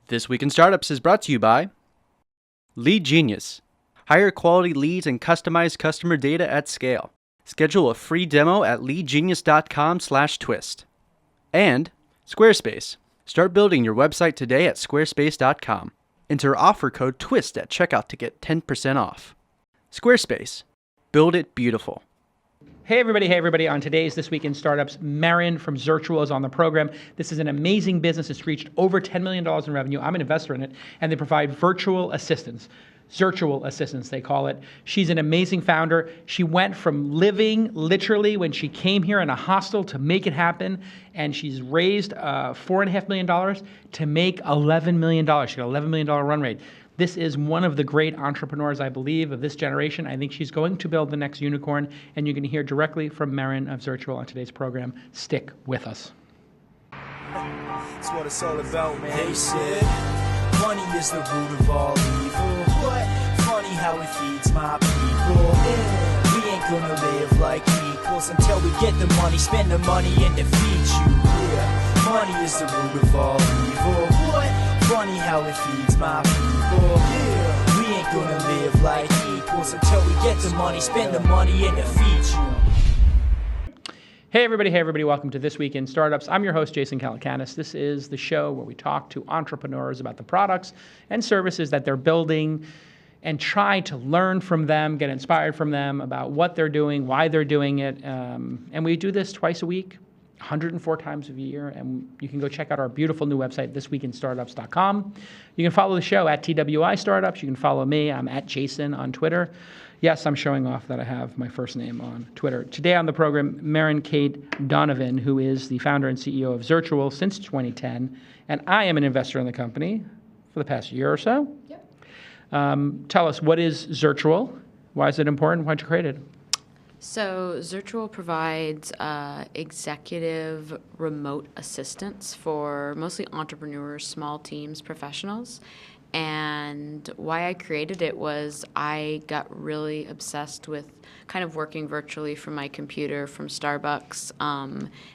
This Week in Startups is brought to you by Lead Genius. Hire quality leads and customize customer data at scale. Schedule a free demo at leadgenius.com/twist. And Squarespace. Start building your website today at squarespace.com. Enter offer code TWIST at checkout to get 10% off. Squarespace. Build it beautiful. Hey everybody. On today's This Week in Startups, Maren from Zirtual is on the program. This is an amazing business. It's reached over $10 million in revenue. I'm an investor in it, and they provide virtual assistants. Zirtual Assistants, they call it. She's an amazing founder. She went from living literally when she came here in a hostel to make it happen, and she's raised $4.5 million to make $11 million. She got $11 million run rate. This is one of the great entrepreneurs, I believe, of this generation. I think she's going to build the next unicorn, and you're going to hear directly from Maren of Zirtual on today's program. Stick with us. That's what it's all about, man. They said money is the root of all evil. What? Funny how it feeds my people. Yeah. We ain't gonna live like equals until we get the money, spend the money, and defeat you. Yeah. Money is the root of all evil. What? Funny how it feeds my people. Yeah. We ain't gonna live like equals until we get the money, spend the money, and defeat you. Hey everybody, welcome to This Week in Startups. I'm your host, Jason Calacanis. This is the show where we talk to entrepreneurs about the products and services that they're building and try to learn from them, get inspired from them about what they're doing, why they're doing it. And we do this twice a week, 104 times a year, and you can go check out our beautiful new website, thisweekinstartups.com. You can follow the show at TWI Startups. You can follow me. I'm at Jason on Twitter. Yes, I'm showing off that I have my first name on Twitter. Today on the program, Maren Kate Donovan, who is the founder and CEO of Zirtual since 2010, and I am an investor in the company for the past year or so. Yep. Tell us, what is Zirtual? Why is it important? Why'd you create it? So Zirtual provides executive remote assistance for mostly entrepreneurs, small teams, professionals. And why I created it was I got really obsessed with kind of working virtually from my computer from Starbucks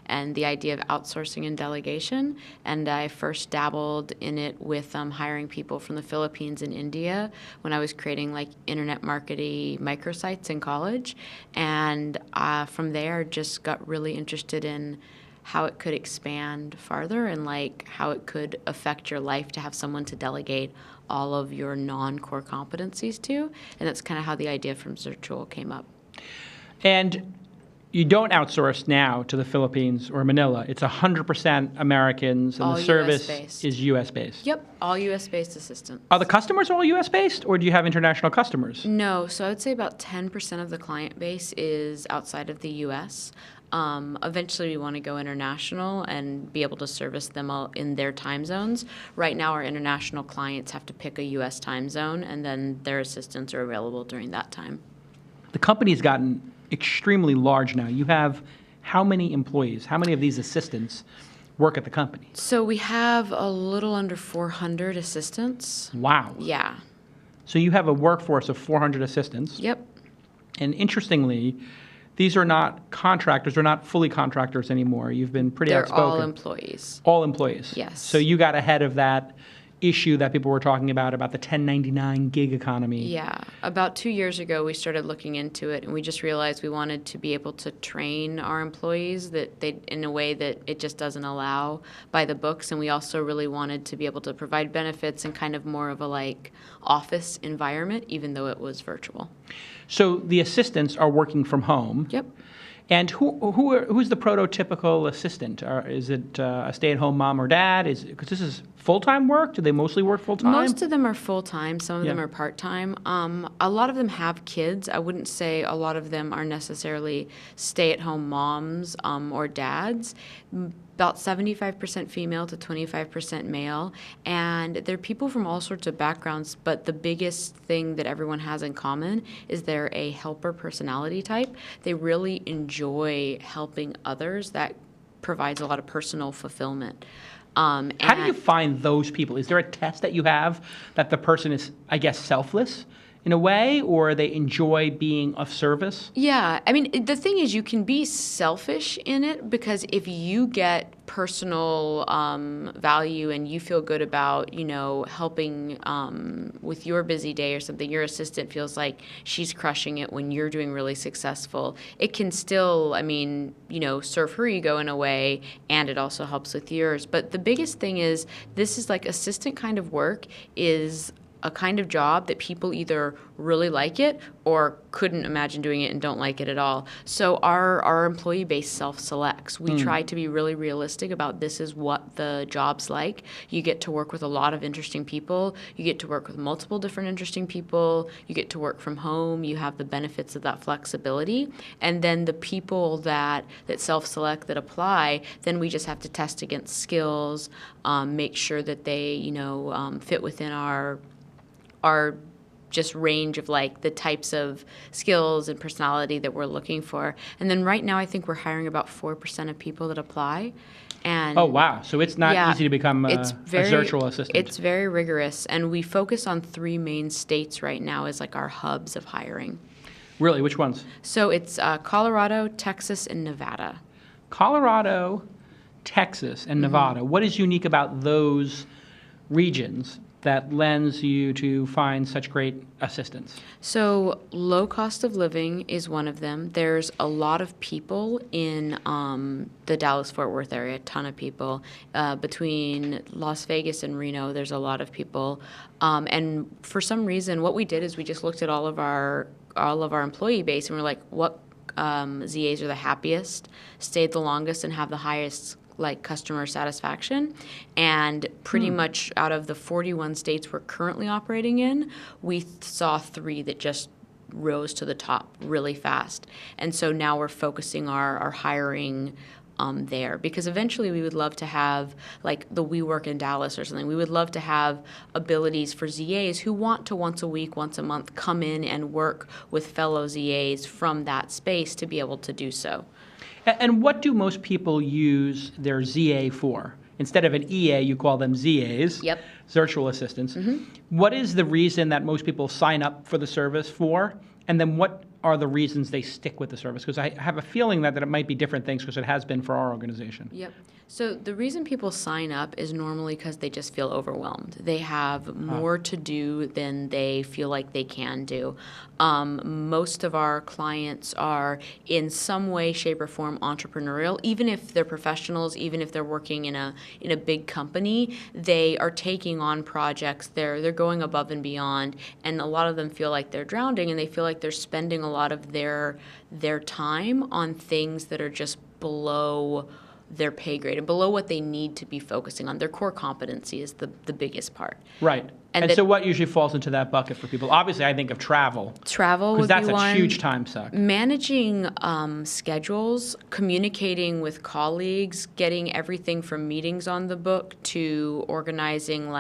and the idea of outsourcing and delegation. And I first dabbled in it with hiring people from the Philippines and India when I was creating like internet marketing microsites in college. And from there just got really interested in how it could expand farther and like how it could affect your life to have someone to delegate all of your non-core competencies to. And that's kind of how the idea from Zirtual came up. And you don't outsource now to the Philippines or Manila. It's 100% Americans, and all the service US-based. is U.S.-based. Yep, all U.S.-based assistants. Are the customers all U.S.-based, or do you have international customers? No, so I would say about 10% of the client base is outside of the U.S. Eventually, we want to go international and be able to service them all in their time zones. Right now, our international clients have to pick a U.S. time zone, and then their assistants are available during that time. The company's gotten extremely large now. You have how many employees? How many of these assistants work at the company? So we have a little under 400 assistants. Wow. Yeah. So you have a workforce of 400 assistants. Yep. And interestingly, these are not contractors. They're not fully contractors anymore. You've been pretty outspoken. They're all employees. All employees. Yes. So you got ahead of that issue that people were talking about the 1099 gig economy. Yeah. About 2 years ago, we started looking into it, and we just realized we wanted to be able to train our employees that they in a way that it just doesn't allow by the books. And we also really wanted to be able to provide benefits in kind of more of a like office environment, even though it was virtual. So the assistants are working from home. Yep. And who's the prototypical assistant? Is it a stay-at-home mom or dad? Because this is full-time work? Do they mostly work full-time? Most of them are full-time. Some of them are part-time. A lot of them have kids. I wouldn't say a lot of them are necessarily stay-at-home moms or dads. About 75% female to 25% male, and they're people from all sorts of backgrounds, but the biggest thing that everyone has in common is they're a helper personality type. They really enjoy helping others. That provides a lot of personal fulfillment. How do you find those people? Is there a test that you have that the person is, I guess, selfless in a way, or they enjoy being of service? Yeah, I mean, the thing is, you can be selfish in it because if you get personal value and you feel good about, helping with your busy day or something, your assistant feels like she's crushing it when you're doing really successful. It can still, serve her ego in a way, and it also helps with yours. But the biggest thing is, this is like assistant kind of work is a kind of job that people either really like it or couldn't imagine doing it and don't like it at all. So our employee base self-selects. We try to be really realistic about this is what the job's like. You get to work with a lot of interesting people. You get to work with multiple different interesting people. You get to work from home. You have the benefits of that flexibility. And then the people that self-select, that apply, then we just have to test against skills, make sure that they, fit within our just range of like the types of skills and personality that we're looking for. And then right now I think we're hiring about 4% of people that apply. And oh, wow. So it's not easy to become a Zirtual assistant. It's very rigorous. And we focus on 3 main states right now as like our hubs of hiring. Really? Which ones? So it's Colorado, Texas, and Nevada. Colorado, Texas, and Nevada. What is unique about those regions that lends you to find such great assistants? So low cost of living is one of them. There's a lot of people in the Dallas-Fort Worth area, a ton of people. Between Las Vegas and Reno, there's a lot of people. And for some reason, what we did is we just looked at all of our employee base and we're like, what ZAs are the happiest, stayed the longest, and have the highest customer satisfaction. And pretty much out of the 41 states we're currently operating in, we saw 3 that just rose to the top really fast. And so now we're focusing our hiring there, because eventually we would love to have, like the WeWork in Dallas or something, we would love to have abilities for ZAs who want to once a week, once a month come in and work with fellow ZAs from that space to be able to do so. And what do most people use their ZA for? Instead of an EA, you call them ZAs, Yep. Zirtual Assistants. What is the reason that most people sign up for the service for? And then what are the reasons they stick with the service? Because I have a feeling that it might be different things, because it has been for our organization. Yep. So the reason people sign up is normally because they just feel overwhelmed. They have more to do than they feel like they can do. Most of our clients are in some way, shape, or form entrepreneurial. Even if they're professionals, even if they're working in a big company, they are taking on projects. They're going above and beyond, and a lot of them feel like they're drowning, and they feel like they're spending a lot of their time on things that are just below their pay grade and below what they need to be focusing on. Their core competency is the biggest part. Right. And so what usually falls into that bucket for people? Obviously, I think of travel. Travel would be one. Because that's a huge time suck. Managing schedules, communicating with colleagues, getting everything from meetings on the book to organizing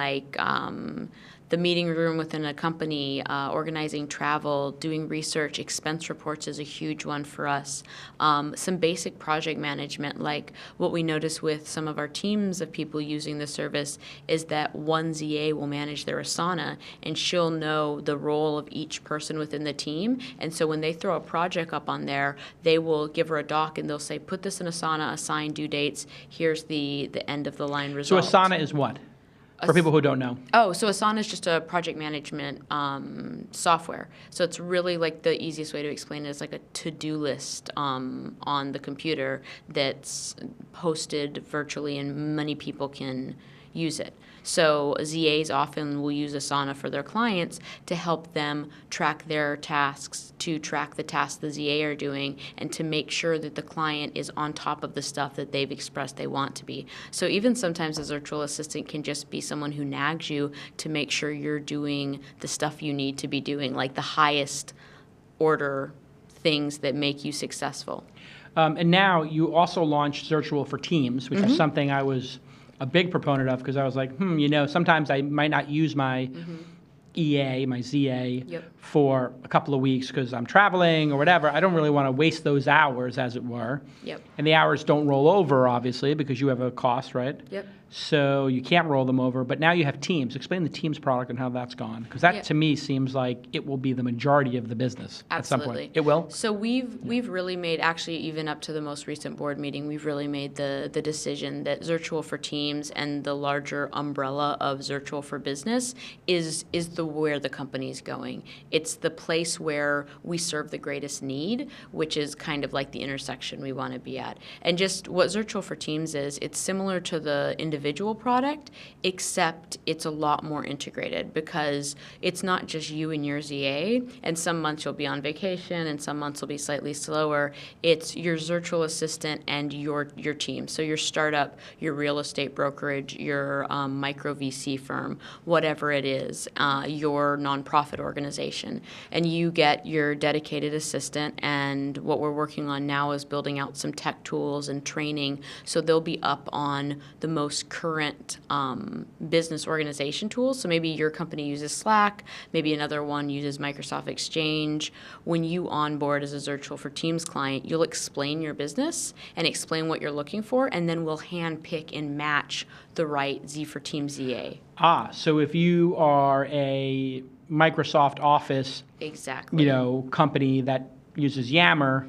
the meeting room within a company, organizing travel, doing research. Expense reports is a huge one for us. Some basic project management, like what we notice with some of our teams of people using the service is that one ZA will manage their Asana, and she'll know the role of each person within the team. And so when they throw a project up on there, they will give her a doc and they'll say, put this in Asana, assign due dates, here's the end of the line result. So Asana is what? For people who don't know. Oh, so Asana is just a project management software. So it's really like the easiest way to explain it is like a to-do list on the computer that's hosted virtually, and many people can use it. So ZAs often will use Asana for their clients to help them track their tasks, to track the tasks the ZA are doing, and to make sure that the client is on top of the stuff that they've expressed they want to be. So even sometimes a Zirtual Assistant can just be someone who nags you to make sure you're doing the stuff you need to be doing, like the highest order things that make you successful. And now you also launched Zirtual for Teams, which is something I was a big proponent of, because I was like, sometimes I might not use my EA, my ZA, for a couple of weeks because I'm traveling or whatever. I don't really want to waste those hours, as it were. Yep. And the hours don't roll over, obviously, because you have a cost, right? Yep. So you can't roll them over, but now you have Teams. Explain the Teams product and how that's gone, because that to me seems like it will be the majority of the business at some point. It will? So we've really made, actually even up to the most recent board meeting, we've really made the decision that Zirtual for Teams and the larger umbrella of Zirtual for Business is where the company's going. It's the place where we serve the greatest need, which is kind of like the intersection we want to be at. And just what Zirtual for Teams is, it's similar to the individual product, except it's a lot more integrated, because it's not just you and your ZA, and some months you'll be on vacation and some months will be slightly slower. It's your Zirtual Assistant and your team. So your startup, your real estate brokerage, your micro VC firm, whatever it is, your nonprofit organization. And you get your dedicated assistant, and what we're working on now is building out some tech tools and training, so they'll be up on the most current business organization tools. So maybe your company uses Slack, maybe another one uses Microsoft Exchange. When you onboard as a Zirtual for Teams client, you'll explain your business and explain what you're looking for, and then we'll hand pick and match the right Z for Teams ZA. So if you are a Microsoft Office company that uses Yammer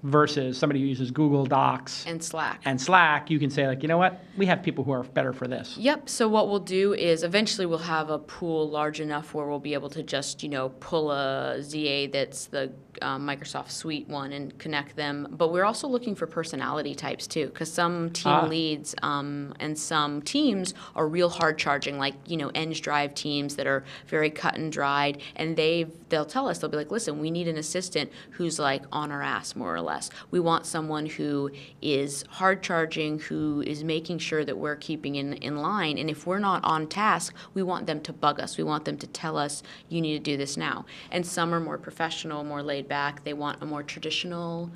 versus somebody who uses Google Docs and Slack, you can say, like, you know what, we have people who are better for this. Yep. So what we'll do is eventually we'll have a pool large enough where we'll be able to just, pull a ZA that's the Microsoft Suite one and connect them. But we're also looking for personality types too, because some team leads and some teams are real hard charging, like, Eng Drive teams that are very cut and dried, and they'll tell us, they'll be like, listen, we need an assistant who's like on our ass, more or less. We want someone who is hard charging, who is making sure that we're keeping in line. And if we're not on task, we want them to bug us. We want them to tell us, you need to do this now. And some are more professional, more laid back. They want a more traditional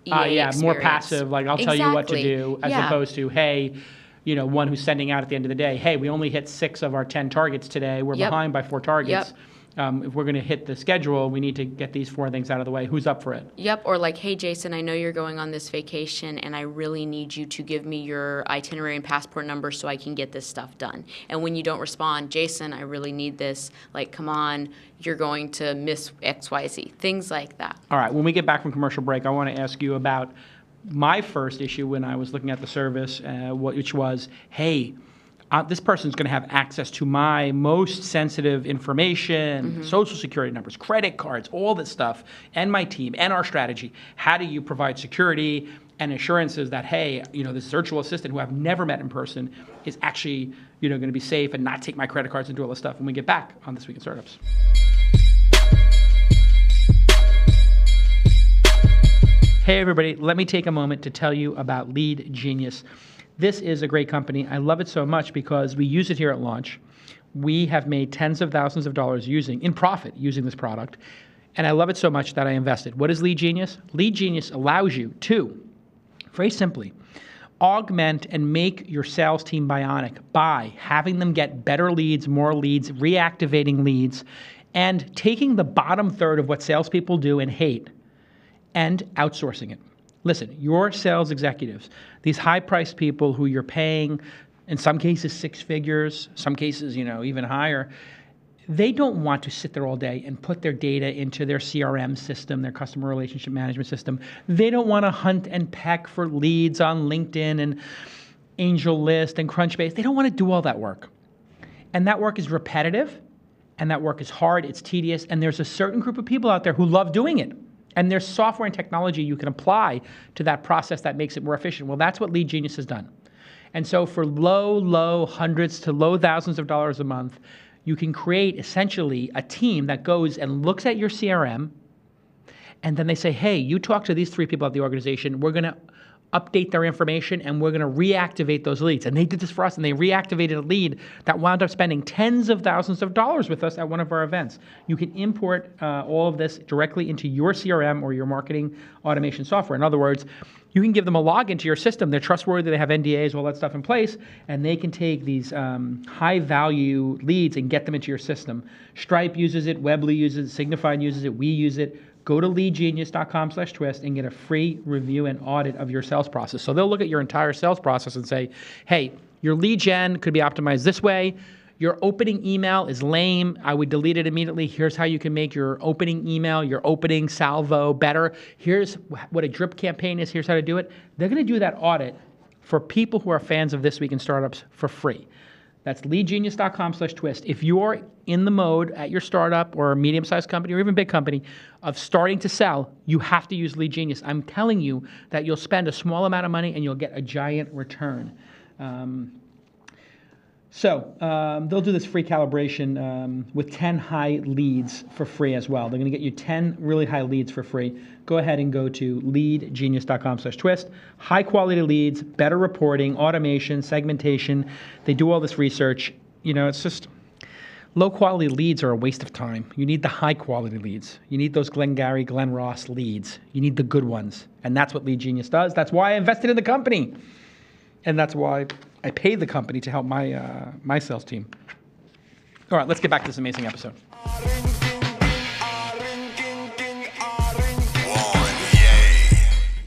EA experience. More passive, like I'll tell you what to do, as opposed to, hey, one who's sending out at the end of the day, hey, we only hit 6 of our 10 targets today. We're behind by 4 targets. If we're going to hit the schedule, we need to get these 4 things out of the way. Who's up for it? Yep. Or like, hey, Jason, I know you're going on this vacation, and I really need you to give me your itinerary and passport number so I can get this stuff done. And when you don't respond, Jason, I really need this. Like, come on, you're going to miss XYZ. Things like that. All right. When we get back from commercial break, I want to ask you about my first issue when I was looking at the service, which was, hey, this person's going to have access to my most sensitive information, social security numbers, credit cards, all this stuff, and my team, and our strategy. How do you provide security and assurances that, hey, this Zirtual assistant who I've never met in person is actually, going to be safe and not take my credit cards and do all this stuff when we get back on This Week in Startups. Hey, everybody. Let me take a moment to tell you about Lead Genius. This is a great company. I love it so much because we use it here at launch. We have made tens of thousands of dollars in profit using this product. And I love it so much that I invested. What is Lead Genius? Lead Genius allows you to, very simply, augment and make your sales team bionic by having them get better leads, more leads, reactivating leads, and taking the bottom third of what salespeople do and hate and outsourcing it. Listen, your sales executives, these high-priced people who you're paying, in some cases 6 figures, some cases, even higher, they don't want to sit there all day and put their data into their CRM system, their customer relationship management system. They don't want to hunt and peck for leads on LinkedIn and Angel List and Crunchbase. They don't want to do all that work. And that work is repetitive, and that work is hard, it's tedious, and there's a certain group of people out there who love doing it. And there's software and technology you can apply to that process that makes it more efficient. Well, that's what Lead Genius has done. And so for low hundreds to low thousands of dollars a month, you can create essentially a team that goes and looks at your CRM, and then they say, hey, you talk to these 3 people at the organization. We're going to update their information, and we're going to reactivate those leads. And they did this for us, and they reactivated a lead that wound up spending tens of thousands of dollars with us at one of our events. You can import all of this directly into your CRM or your marketing automation software. In other words, you can give them a login to your system. They're trustworthy. They have NDAs, all that stuff in place, and they can take these high-value leads and get them into your system. Stripe uses it. Weebly uses it. Signify uses it. We use it. Go to leadgenius.com/twist and get a free review and audit of your sales process. So they'll look at your entire sales process and say, hey, Your lead gen could be optimized this way. Your opening email is lame. I would delete it immediately. Here's how you can make your opening email, your opening salvo better. Here's what a drip campaign is. Here's how to do it. They're going to do that audit for people who are fans of This Week in Startups for free. That's leadgenius.com/twist. If you're in the mode at your startup or a medium-sized company or even big company of starting to sell, you have to use Lead Genius. I'm telling you that you'll spend a small amount of money and you'll get a giant return. They'll do this free calibration with 10 high leads for free as well. They're going to get you 10 really high leads for free. Go ahead and go to leadgenius.com/twist. High quality leads, better reporting, automation, segmentation. They do all this research. It's just low quality leads are a waste of time. You need the high quality leads. You need those Glengarry, Glen Ross leads. You need the good ones. And that's what Lead Genius does. That's why I invested in the company. And that's why I paid the company to help my sales team. All right, let's get back to this amazing episode.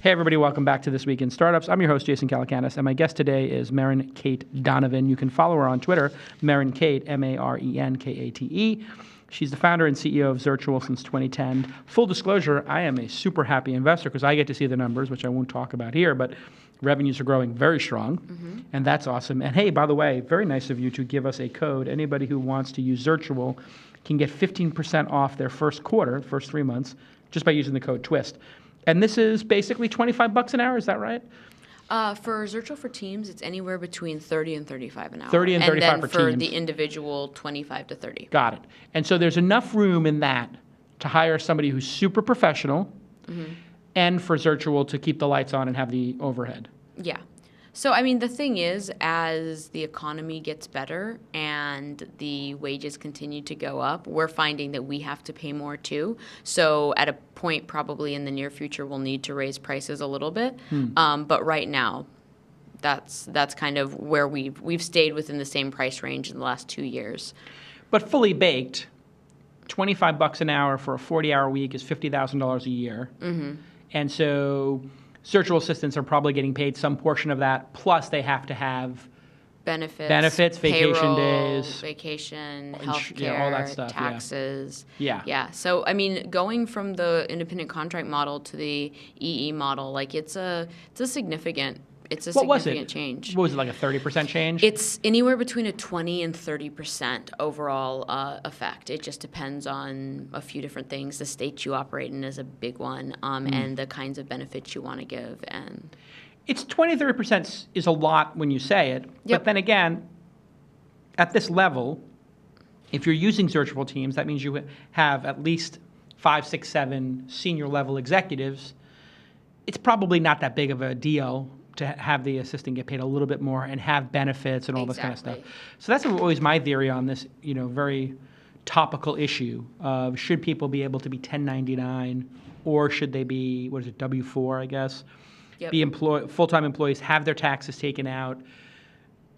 Hey, everybody, welcome back to This Week in Startups. I'm your host, Jason Calacanis, and my guest today is Maren Kate Donovan. You can follow her on Twitter, Maren Kate, MarenKate. She's the founder and CEO of Zirtual since 2010. Full disclosure, I am a super happy investor because I get to see the numbers, which I won't talk about here, but revenues are growing very strong, and that's awesome. And hey, by the way, very nice of you to give us a code. Anybody who wants to use Zirtual can get 15% off their first quarter, first 3 months, just by using the code TWIST. And this is basically $25 an hour, is that right? For Zirtual for Teams, it's anywhere between $30 and $35 an hour. 30 and 35 then for Teams. the individual, $25 to $30. Got it. And so there's enough room in that to hire somebody who's super professional and for Zirtual to keep the lights on and have the overhead. Yeah. So, I mean, the thing is, as the economy gets better and the wages continue to go up, we're finding that we have to pay more too. So at a point probably in the near future, we'll need to raise prices a little bit. But right now, that's kind of where we've stayed within the same price range in the last 2 years. But fully baked, $25 an hour for a 40-hour week is $50,000 a year. And so Zirtual Assistants are probably getting paid some portion of that, plus they have to have benefits, vacation payroll, days, vacation, healthcare, all that stuff, taxes. Yeah. So, I mean, going from the independent contract model to the EE model, like it's a significant change. What was it, like a 30% change? It's anywhere between a 20 and 30% overall effect. It just depends on a few different things. The state you operate in is a big one, and the kinds of benefits you want to give. And it's 20, 30% is a lot when you say it. Yep. But then again, at this level, if you're using Zirtual Teams, that means you have at least 5, 6, 7 senior level executives. It's probably not that big of a deal to have the assistant get paid a little bit more and have benefits and all this kind of stuff. So that's always my theory on this, very topical issue of should people be able to be 1099 or should they be, W-4, I guess? Yep. Be full-time employees, have their taxes taken out.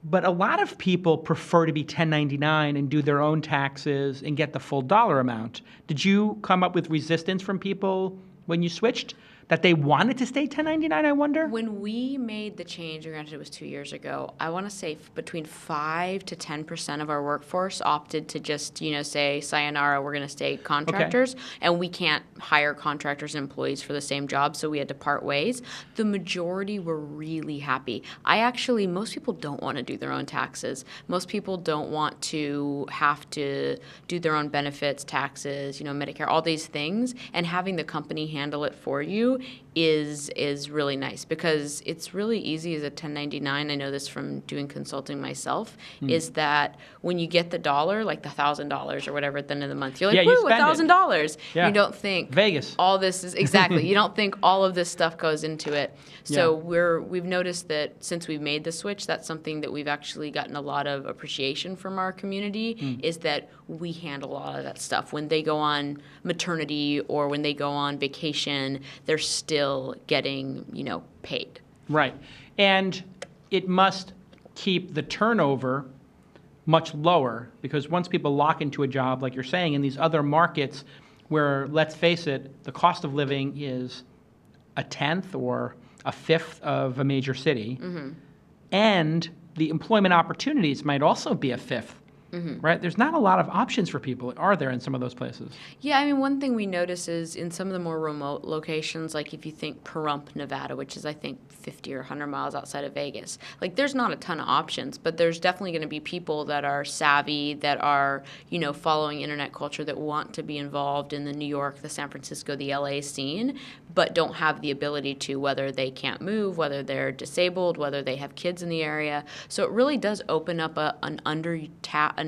But a lot of people prefer to be 1099 and do their own taxes and get the full dollar amount. Did you come up with resistance from people when you switched? That they wanted to stay 1099, I wonder? When we made the change, granted it was 2 years ago, I want to say between 5 to 10% of our workforce opted to just, say, sayonara, we're going to stay contractors, and we can't hire contractors and employees for the same job, so we had to part ways. The majority were really happy. Most people don't want to do their own taxes. Most people don't want to have to do their own benefits, taxes, Medicare, all these things, and having the company handle it for you is really nice because it's really easy as a 1099. I know this from doing consulting myself, is that when you get the dollar, like the $1,000 or whatever at the end of the month, you're like, woo, $1,000. Yeah. You don't think Vegas. All this is exactly. You don't think all of this stuff goes into it. So we've noticed that since we've made the switch, that's something that we've actually gotten a lot of appreciation from our community is that we handle a lot of that stuff. When they go on maternity or when they go on vacation, they're still getting, paid. Right. And it must keep the turnover much lower because once people lock into a job, like you're saying, in these other markets where, let's face it, the cost of living is a tenth or a fifth of a major city, and the employment opportunities might also be a fifth. Right? There's not a lot of options for people, are there, in some of those places? Yeah, I mean, one thing we notice is in some of the more remote locations, like if you think Pahrump, Nevada, which is, I think, 50 or 100 miles outside of Vegas, like there's not a ton of options, but there's definitely going to be people that are savvy, that are, you know, following internet culture, that want to be involved in the New York, the San Francisco, the LA scene, but don't have the ability to, whether they can't move, whether they're disabled, whether they have kids in the area. So it really does open up an under-tapped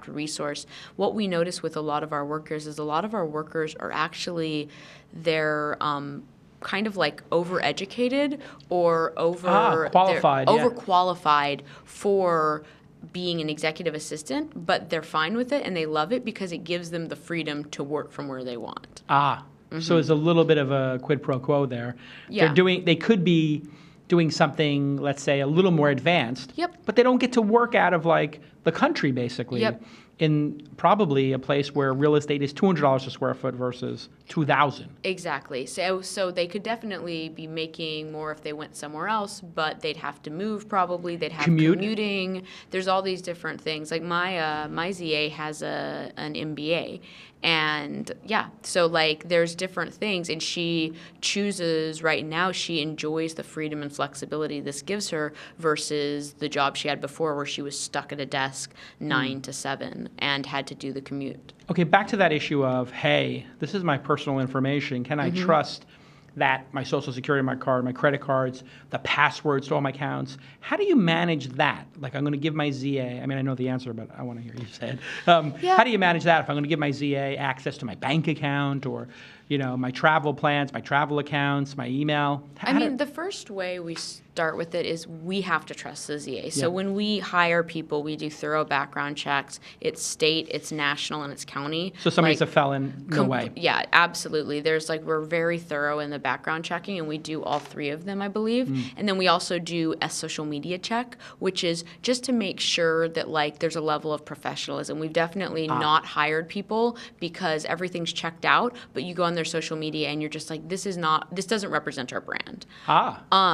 resource. What we notice with a lot of our workers is a lot of our workers are actually, they're kind of like overeducated or qualified, overqualified for being an executive assistant, but they're fine with it and they love it because it gives them the freedom to work from where they want. So there's a little bit of a quid pro quo there. Yeah. They could be doing something, let's say, a little more advanced. Yep. But they don't get to work out of like the country, basically. Yep. In probably a place where real estate is $200 a square foot versus $2,000. Exactly. So they could definitely be making more if they went somewhere else, but they'd have to move probably. They'd have commuting. There's all these different things. Like my ZA has an MBA. And yeah, so like there's different things, and she chooses right now, she enjoys the freedom and flexibility this gives her versus the job she had before where she was stuck at a desk 9 to 7 and had to do the commute. Okay, back to that issue of, hey, this is my personal information. Can I trust that my social security, my card, my credit cards, the passwords to all my accounts? How do you manage that? Like, I'm going to give my ZA, I mean, I know the answer, but I want to hear you say it. How do you manage that if I'm going to give my ZA access to my bank account or, you know, my travel plans, my travel accounts, my email? The first way we start with it is we have to trust the ZA. So when we hire people, we do thorough background checks. It's state, it's national, and it's county. So somebody's a felon, no way. Yeah, absolutely. We're very thorough in the background checking, and we do all 3 of them, I believe. And then we also do a social media check, which is just to make sure that like there's a level of professionalism. We've definitely not hired people because everything's checked out, but you go on their social media and you're just like, this doesn't represent our brand.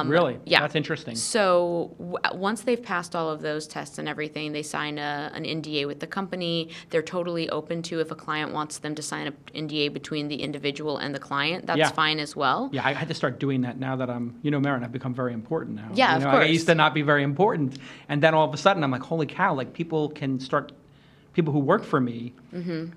Really? Yeah. That's interesting. So once they've passed all of those tests and everything, they sign an NDA with the company. They're totally open to, if a client wants them to sign an NDA between the individual and the client, that's fine as well. Yeah, I had to start doing that now that I'm, Maren, I've become very important now. Yeah, of course. I used to not be very important. And then all of a sudden I'm like, holy cow, like people who work for me,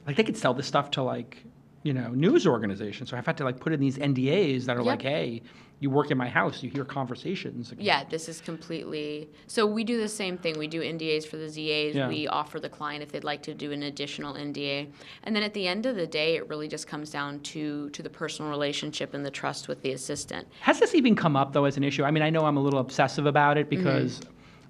like they could sell this stuff to like, news organizations. So I've had to like put in these NDAs that are like, hey, you work in my house, you hear conversations. Yeah, this is completely, so we do the same thing. We do NDAs for the ZAs. Yeah. We offer the client if they'd like to do an additional NDA. And then at the end of the day, it really just comes down to the personal relationship and the trust with the assistant. Has this even come up though as an issue? I mean, I know I'm a little obsessive about it because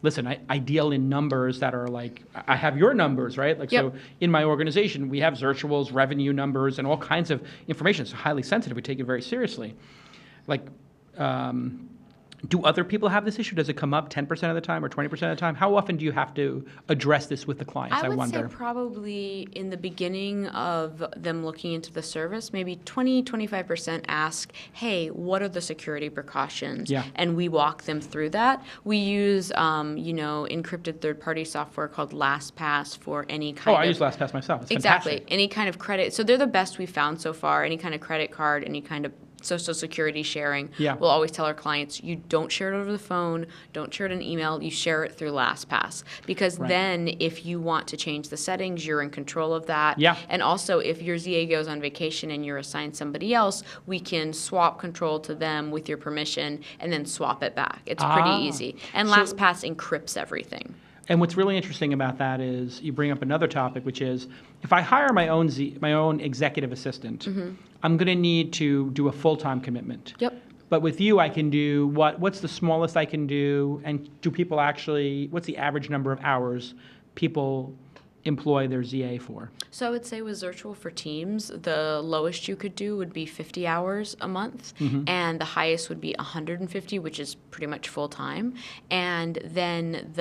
listen, I deal in numbers that are like, I have your numbers, right? Like, so in my organization, we have Zirtual's revenue numbers and all kinds of information. It's highly sensitive. We take it very seriously. Like, do other people have this issue? Does it come up 10% of the time or 20% of the time? How often do you have to address this with the clients, I wonder? I would say probably in the beginning of them looking into the service, maybe 20-25% ask, hey, what are the security precautions? Yeah. And we walk them through that. We use, encrypted third-party software called LastPass for any kind of... I use LastPass myself. It's exactly. fantastic. Any kind of credit. So they're the best we've found so far. Any kind of credit card, any kind of social security sharing. Yeah. We'll always tell our clients, you don't share it over the phone, don't share it in email, you share it through LastPass. Because then if you want to change the settings, you're in control of that. Yeah. And also if your ZA goes on vacation and you're assigned somebody else, we can swap control to them with your permission and then swap it back. It's pretty easy. And LastPass encrypts everything. And what's really interesting about that is you bring up another topic, which is if I hire my own executive assistant, I'm going to need to do a full-time commitment. Yep. But with you, I can do what's the smallest I can do, and do people actually, what's the average number of hours people employ their ZA for? So I would say with Zirtual for Teams, the lowest you could do would be 50 hours a month, and the highest would be 150, which is pretty much full time. And then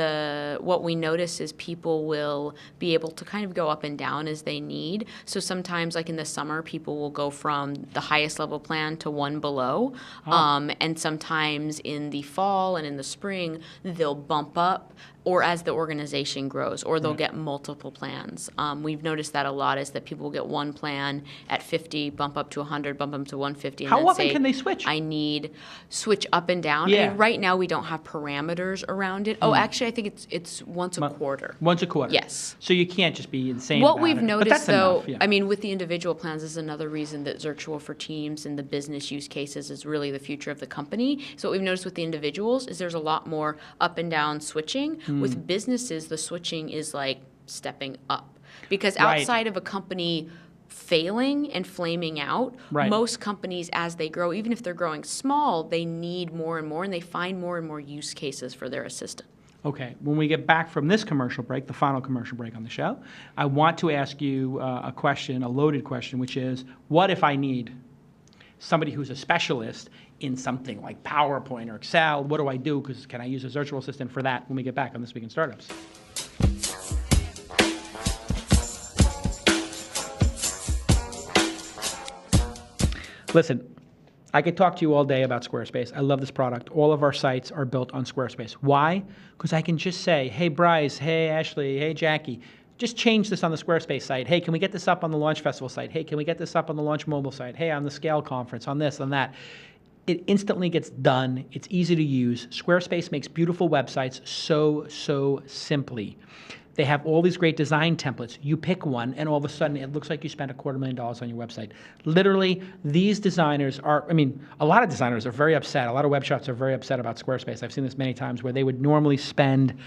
what we notice is people will be able to kind of go up and down as they need. So sometimes, like in the summer, people will go from the highest level plan to one below, and sometimes in the fall and in the spring, they'll bump up, or as the organization grows, or they'll get multiple plans. We've noticed that a lot, is that people will get one plan at 50, bump up to 100, bump up to 150, and How then often say, can they switch? I need switch up and down. Yeah. I mean, right now we don't have parameters around it. Oh, actually, I think it's once a quarter. Once a quarter. Yes. So you can't just be insane What about we've it. But noticed, that's though, enough, yeah. I mean, with the individual plans, is another reason that Zirtual for Teams and the business use cases is really the future of the company. So what we've noticed with the individuals is there's a lot more up and down switching. With businesses, the switching is like stepping up. Because Right. outside of a company failing and flaming out, Right. most companies, as they grow, even if they're growing small, they need more and more, and they find more and more use cases for their assistant. Okay, when we get back from this commercial break, the final commercial break on the show, I want to ask you a question, a loaded question, which is, what if I need somebody who's a specialist in something like PowerPoint or Excel? What do I do? Because can I use a Zirtual Assistant for that when we get back on This Week in Startups? Listen, I could talk to you all day about Squarespace. I love this product. All of our sites are built on Squarespace. Why? Because I can just say, hey, Bryce, hey, Ashley, hey, Jackie, just change this on the Squarespace site. Hey, can we get this up on the Launch Festival site? Hey, can we get this up on the Launch Mobile site? Hey, on the Scale Conference, on this, on that. It instantly gets done. It's easy to use. Squarespace makes beautiful websites so simply. They have all these great design templates. You pick one, and all of a sudden, it looks like you spent $250,000 on your website. Literally, these designers are, a lot of designers are very upset. A lot of web shops are very upset about Squarespace. I've seen this many times where they would normally spend,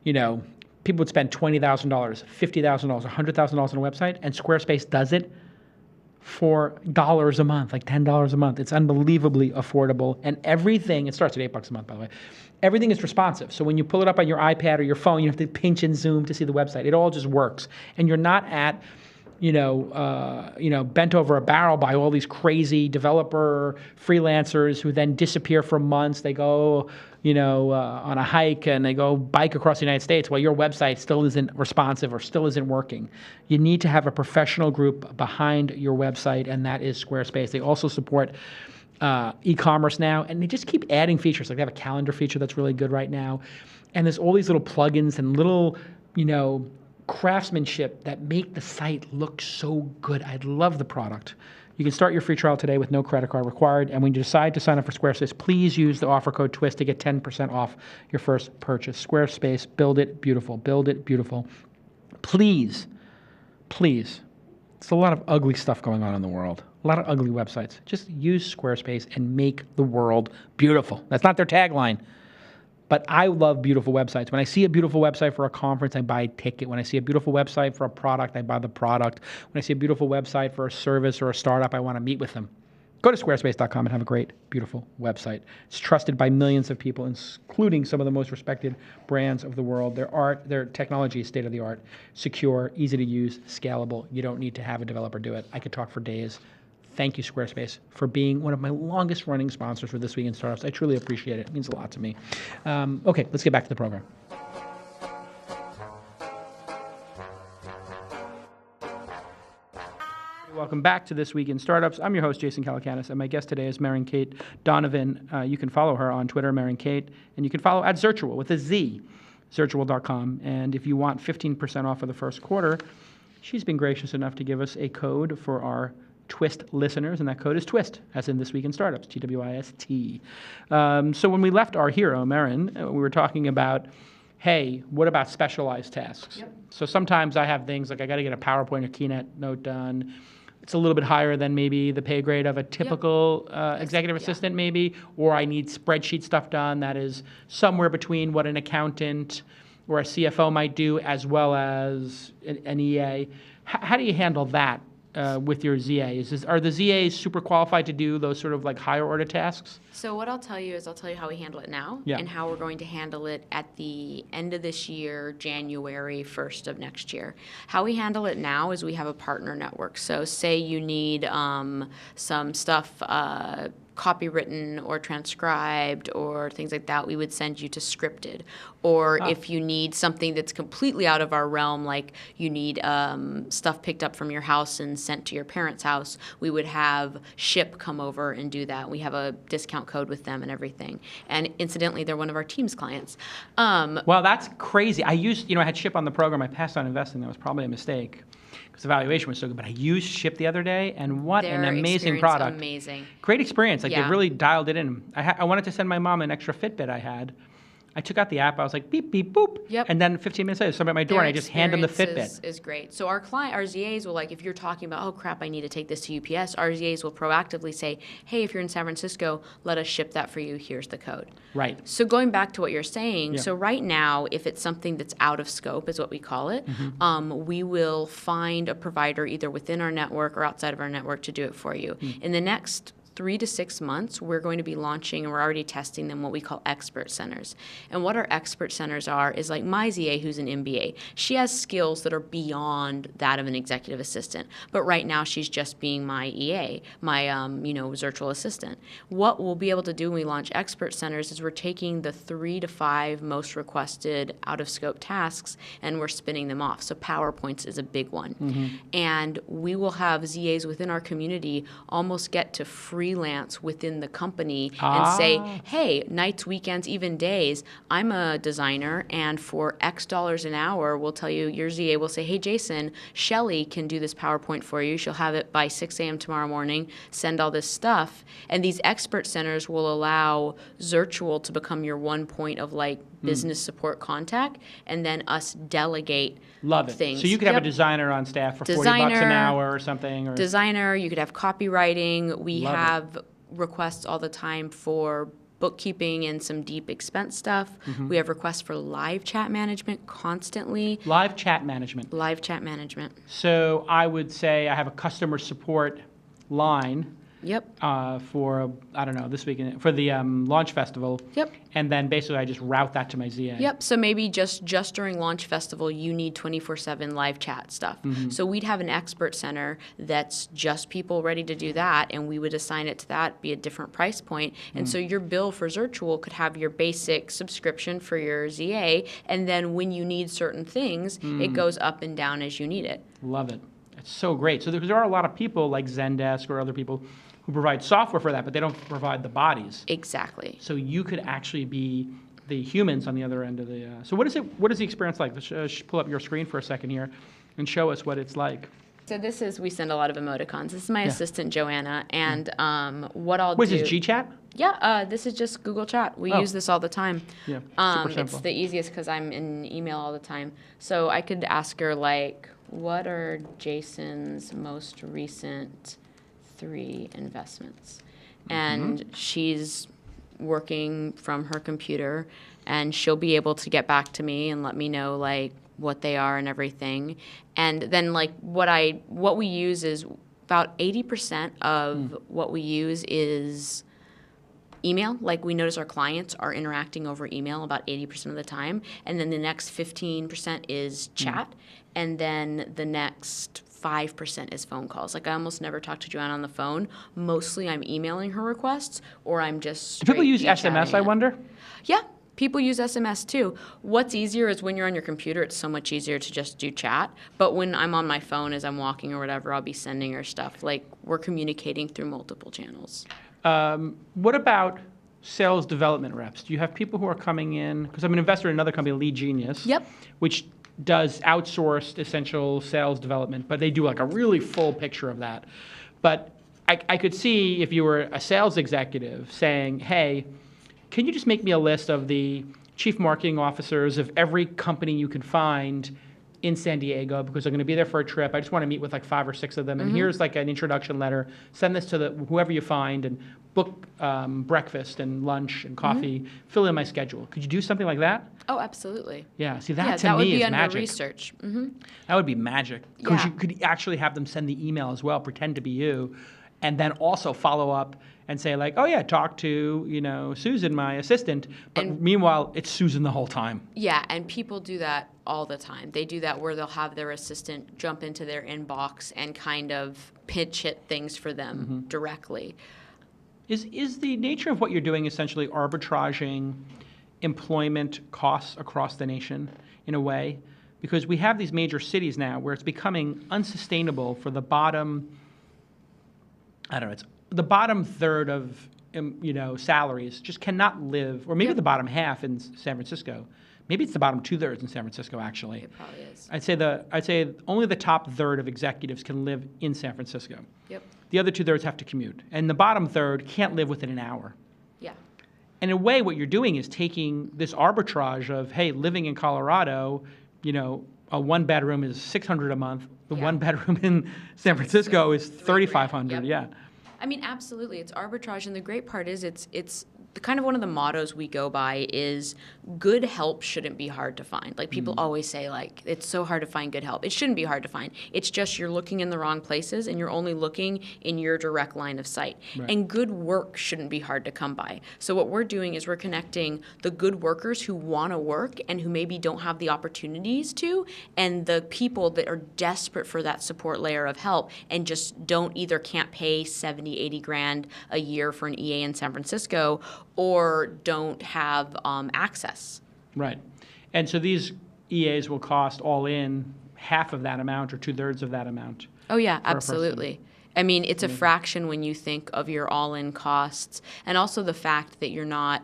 people would spend $20,000, $50,000, $100,000 on a website, and Squarespace does it for dollars a month, like $10 a month. It's unbelievably affordable, and everything, it starts at $8 a month, by the way. Everything is responsive. So when you pull it up on your iPad or your phone, you have to pinch and zoom to see the website. It all just works. And you're not at, bent over a barrel by all these crazy developer freelancers who then disappear for months. They go, on a hike and they go bike across the United States while your website still isn't responsive or still isn't working. You need to have a professional group behind your website, and that is Squarespace. They also support e-commerce now, and they just keep adding features. Like they have a calendar feature that's really good right now, and there's all these little plugins and little, craftsmanship that make the site look so good. I love the product. You can start your free trial today with no credit card required, and when you decide to sign up for Squarespace, please use the offer code TWIST to get 10% off your first purchase. Squarespace, build it beautiful. Build it beautiful. Please. It's a lot of ugly stuff going on in the world. A lot of ugly websites. Just use Squarespace and make the world beautiful. That's not their tagline, but I love beautiful websites. When I see a beautiful website for a conference, I buy a ticket. When I see a beautiful website for a product, I buy the product. When I see a beautiful website for a service or a startup, I want to meet with them. Go to squarespace.com and have a great, beautiful website. It's trusted by millions of people, including some of the most respected brands of the world. Their technology is state-of-the-art, secure, easy to use, scalable. You don't need to have a developer do it. I could talk for days. Thank you, Squarespace, for being one of my longest-running sponsors for This Week in Startups. I truly appreciate it. It means a lot to me. Okay, let's get back to the program. Welcome back to This Week in Startups. I'm your host, Jason Calacanis, and my guest today is Maren Kate Donovan. You can follow her on Twitter, Maren Kate, and you can follow at Zirtual with a Z, zirtual.com. And if you want 15% off of the first quarter, she's been gracious enough to give us a code for our Twist listeners, and that code is TWIST, as in This Week in Startups, TWIST. So when we left our hero, Maren, we were talking about, hey, what about specialized tasks? Yep. So sometimes I have things like I got to get a PowerPoint or Keynote done. It's a little bit higher than maybe the pay grade of a typical executive assistant maybe, or I need spreadsheet stuff done that is somewhere between what an accountant or a CFO might do as well as an EA. How do you handle that with your ZA? Are the ZAs super qualified to do those sort of like higher order tasks? So what I'll tell you is I'll tell you how we handle it now Yeah. and how we're going to handle it at the end of this year, January 1st of next year. How we handle it now is we have a partner network. So say you need some stuff copywritten or transcribed or things like that, we would send you to scripted. Or if you need something that's completely out of our realm, like you need stuff picked up from your house and sent to your parents' house, we would have Ship come over and do that. We have a discount code with them and everything. And incidentally, they're one of our Teams clients. Well, that's crazy. I had Ship on the program. I passed on investing. That was probably a mistake because the valuation was so good. But I used Ship the other day, and what Their an amazing experience, product. amazing. Great experience. Like, Yeah. they really dialed it in. I wanted to send my mom an extra Fitbit I had. I took out the app. I was like, beep, beep, boop. Yep. And then 15 minutes later, somebody at my door, and I just hand them the experience Fitbit. Is great. So our ZAs will, like, if you're talking about, oh crap, I need to take this to UPS, our ZAs will proactively say, hey, if you're in San Francisco, let us ship that for you. Here's the code. Right. So going back to what you're saying, Yeah. so right now, if it's something that's out of scope, is what we call it, we will find a provider either within our network or outside of our network to do it for you. In the next 3 to 6 months, we're going to be launching, and we're already testing them, what we call expert centers. And what our expert centers are is like my ZA, who's an MBA. She has skills that are beyond that of an executive assistant. But right now, she's just being my EA, my Zirtual assistant. What we'll be able to do when we launch expert centers is we're taking the 3 to 5 most requested out-of-scope tasks, and we're spinning them off. So PowerPoints is a big one. And we will have ZAs within our community almost get to freelance within the company and say, hey, nights, weekends, even days, I'm a designer, and for X dollars an hour, we'll tell you, your ZA will say, hey, Jason, Shelly can do this PowerPoint for you. She'll have it by 6 a.m. tomorrow morning, send all this stuff. And these expert centers will allow Zirtual to become your one point of like business support contact, and then us delegate Love it. things. So you could have Yep. a designer on staff for $40 an hour or something. Or Designer, you could have copywriting. We Love it. have requests all the time for bookkeeping and some deep expense stuff. We have requests for live chat management constantly. live chat management. Live chat management. So I would say I have a customer support line Yep. for, I don't know, this weekend, for the launch festival. Yep. And then basically I just route that to my ZA. Yep. So maybe just during launch festival, you need 24/7 live chat stuff. So we'd have an expert center that's just people ready to do that, and we would assign it to that, be a different price point. And so your bill for Zirtual could have your basic subscription for your ZA, and then when you need certain things, it goes up and down as you need it. Love it. It's so great. So there are a lot of people like Zendesk or other people who provide software for that, but they don't provide the bodies. Exactly. So you could actually be the humans on the other end of the. So what is it? What is the experience like? Let's pull up your screen for a second here, and show us what it's like. So we send a lot of emoticons. This is my assistant, Joanna, and what I'll What do. is this, GChat? Yeah, this is just Google Chat. We use this all the time. Yeah, super It's simple. the easiest because I'm in email all the time. So I could ask her, like, what are Jason's most recent 3 investments? And she's working from her computer, and she'll be able to get back to me and let me know, like, what they are and everything. And then, like, what we use is about 80% of what we use is email. Like, we notice our clients are interacting over email about 80% of the time. And then the next 15% is chat. And then the next 5% is phone calls. Like, I almost never talk to Joanna on the phone. Mostly I'm emailing her requests, or I'm just Do people straight use SMS, e-chatting I it. wonder? Yeah, people use SMS too. What's easier is when you're on your computer, it's so much easier to just do chat. But when I'm on my phone as I'm walking or whatever, I'll be sending her stuff. Like, we're communicating through multiple channels. What about sales development reps? Do you have people who are coming in? Because I'm an investor in another company, Lead Genius, Yep. which does outsourced essential sales development, but they do like a really full picture of that. But I could see if you were a sales executive saying, hey, can you just make me a list of the chief marketing officers of every company you can find in San Diego because they're going to be there for a trip. I just want to meet with like 5 or 6 of them. And here's like an introduction letter. Send this to whoever you find and book breakfast and lunch and coffee. Fill in my schedule. Could you do something like that? Oh, absolutely. Yeah. See, that Yeah, to that would me be is under magic. research. That would be magic. Because Yeah. you could actually have them send the email as well, pretend to be you, and then also follow up and say like, oh yeah, talk to, you know, Susan, my assistant. But meanwhile, it's Susan the whole time. Yeah, and people do that all the time. They do that where they'll have their assistant jump into their inbox and kind of pitch hit things for them directly. Is the nature of what you're doing essentially arbitraging employment costs across the nation in a way? Because we have these major cities now where it's becoming unsustainable for the bottom, I don't know, it's the bottom third of salaries just cannot live, or maybe the bottom half in San Francisco. Maybe it's the bottom 2/3 in San Francisco, actually. It probably is. I'd say only the top third of executives can live in San Francisco. Yep. The other 2/3 have to commute, and the bottom third can't live within an hour. Yeah. And in a way, what you're doing is taking this arbitrage of, hey, living in Colorado, you know, a 1-bedroom is $600 a month. The 1-bedroom in San Francisco is $3,500. Yep. Yeah. I mean, absolutely. It's arbitrage. And the great part is it's kind of one of the mottos we go by is good help shouldn't be hard to find. Like people always say, like, it's so hard to find good help. It shouldn't be hard to find. It's just you're looking in the wrong places and you're only looking in your direct line of sight. Right. And good work shouldn't be hard to come by. So what we're doing is we're connecting the good workers who want to work and who maybe don't have the opportunities to, and the people that are desperate for that support layer of help and just can't pay 70, 80 grand a year for an EA in San Francisco, or don't have access. Right. And so these EAs will cost all in half of that amount or 2/3 of that amount. Oh, yeah, person. absolutely. I mean, it's a fraction when you think of your all-in costs, and also the fact that you're not,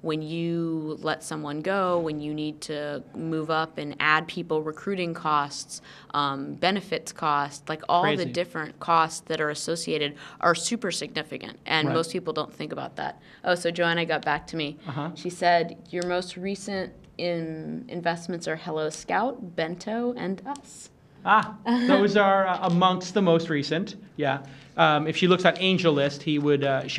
when you let someone go, when you need to move up and add people, recruiting costs, benefits costs, like all Crazy. the different costs that are associated are super significant, and Right. most people don't think about that. Oh, so Joanna got back to me. Uh-huh. She said, your most recent investments are Hello Scout, Bento, and us. Those are amongst the most recent. Yeah. If she looks at AngelList, she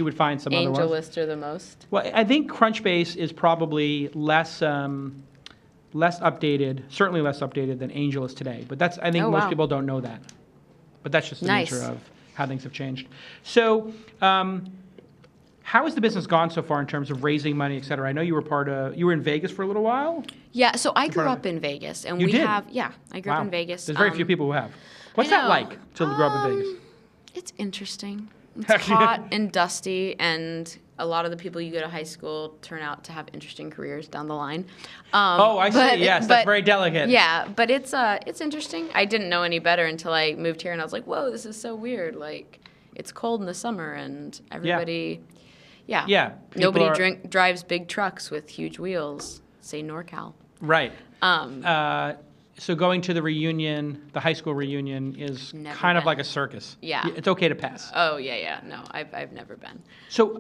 would find some other ones. AngelList are the most. Well, I think Crunchbase is probably less updated, certainly less updated than Angel is today. But I think most people don't know that. But that's just the nature of how things have changed. So, how has the business gone so far in terms of raising money, et cetera? I know you were in Vegas for a little while. Yeah, so I grew up in Vegas, and You did? I grew up in Vegas. There's very few people who have. What's that like to grow up in Vegas? It's interesting. It's hot and dusty, and a lot of the people you go to high school turn out to have interesting careers down the line. I see. Yes, that's very delicate. Yeah, but it's interesting. I didn't know any better until I moved here, and I was like, whoa, this is so weird. Like, it's cold in the summer, and everybody... Yeah. Nobody drives big trucks with huge wheels, say NorCal. Right. So going to the reunion, the high school reunion, is kind of like a circus. Yeah. It's okay to pass. Oh, yeah. No, I've never been. So,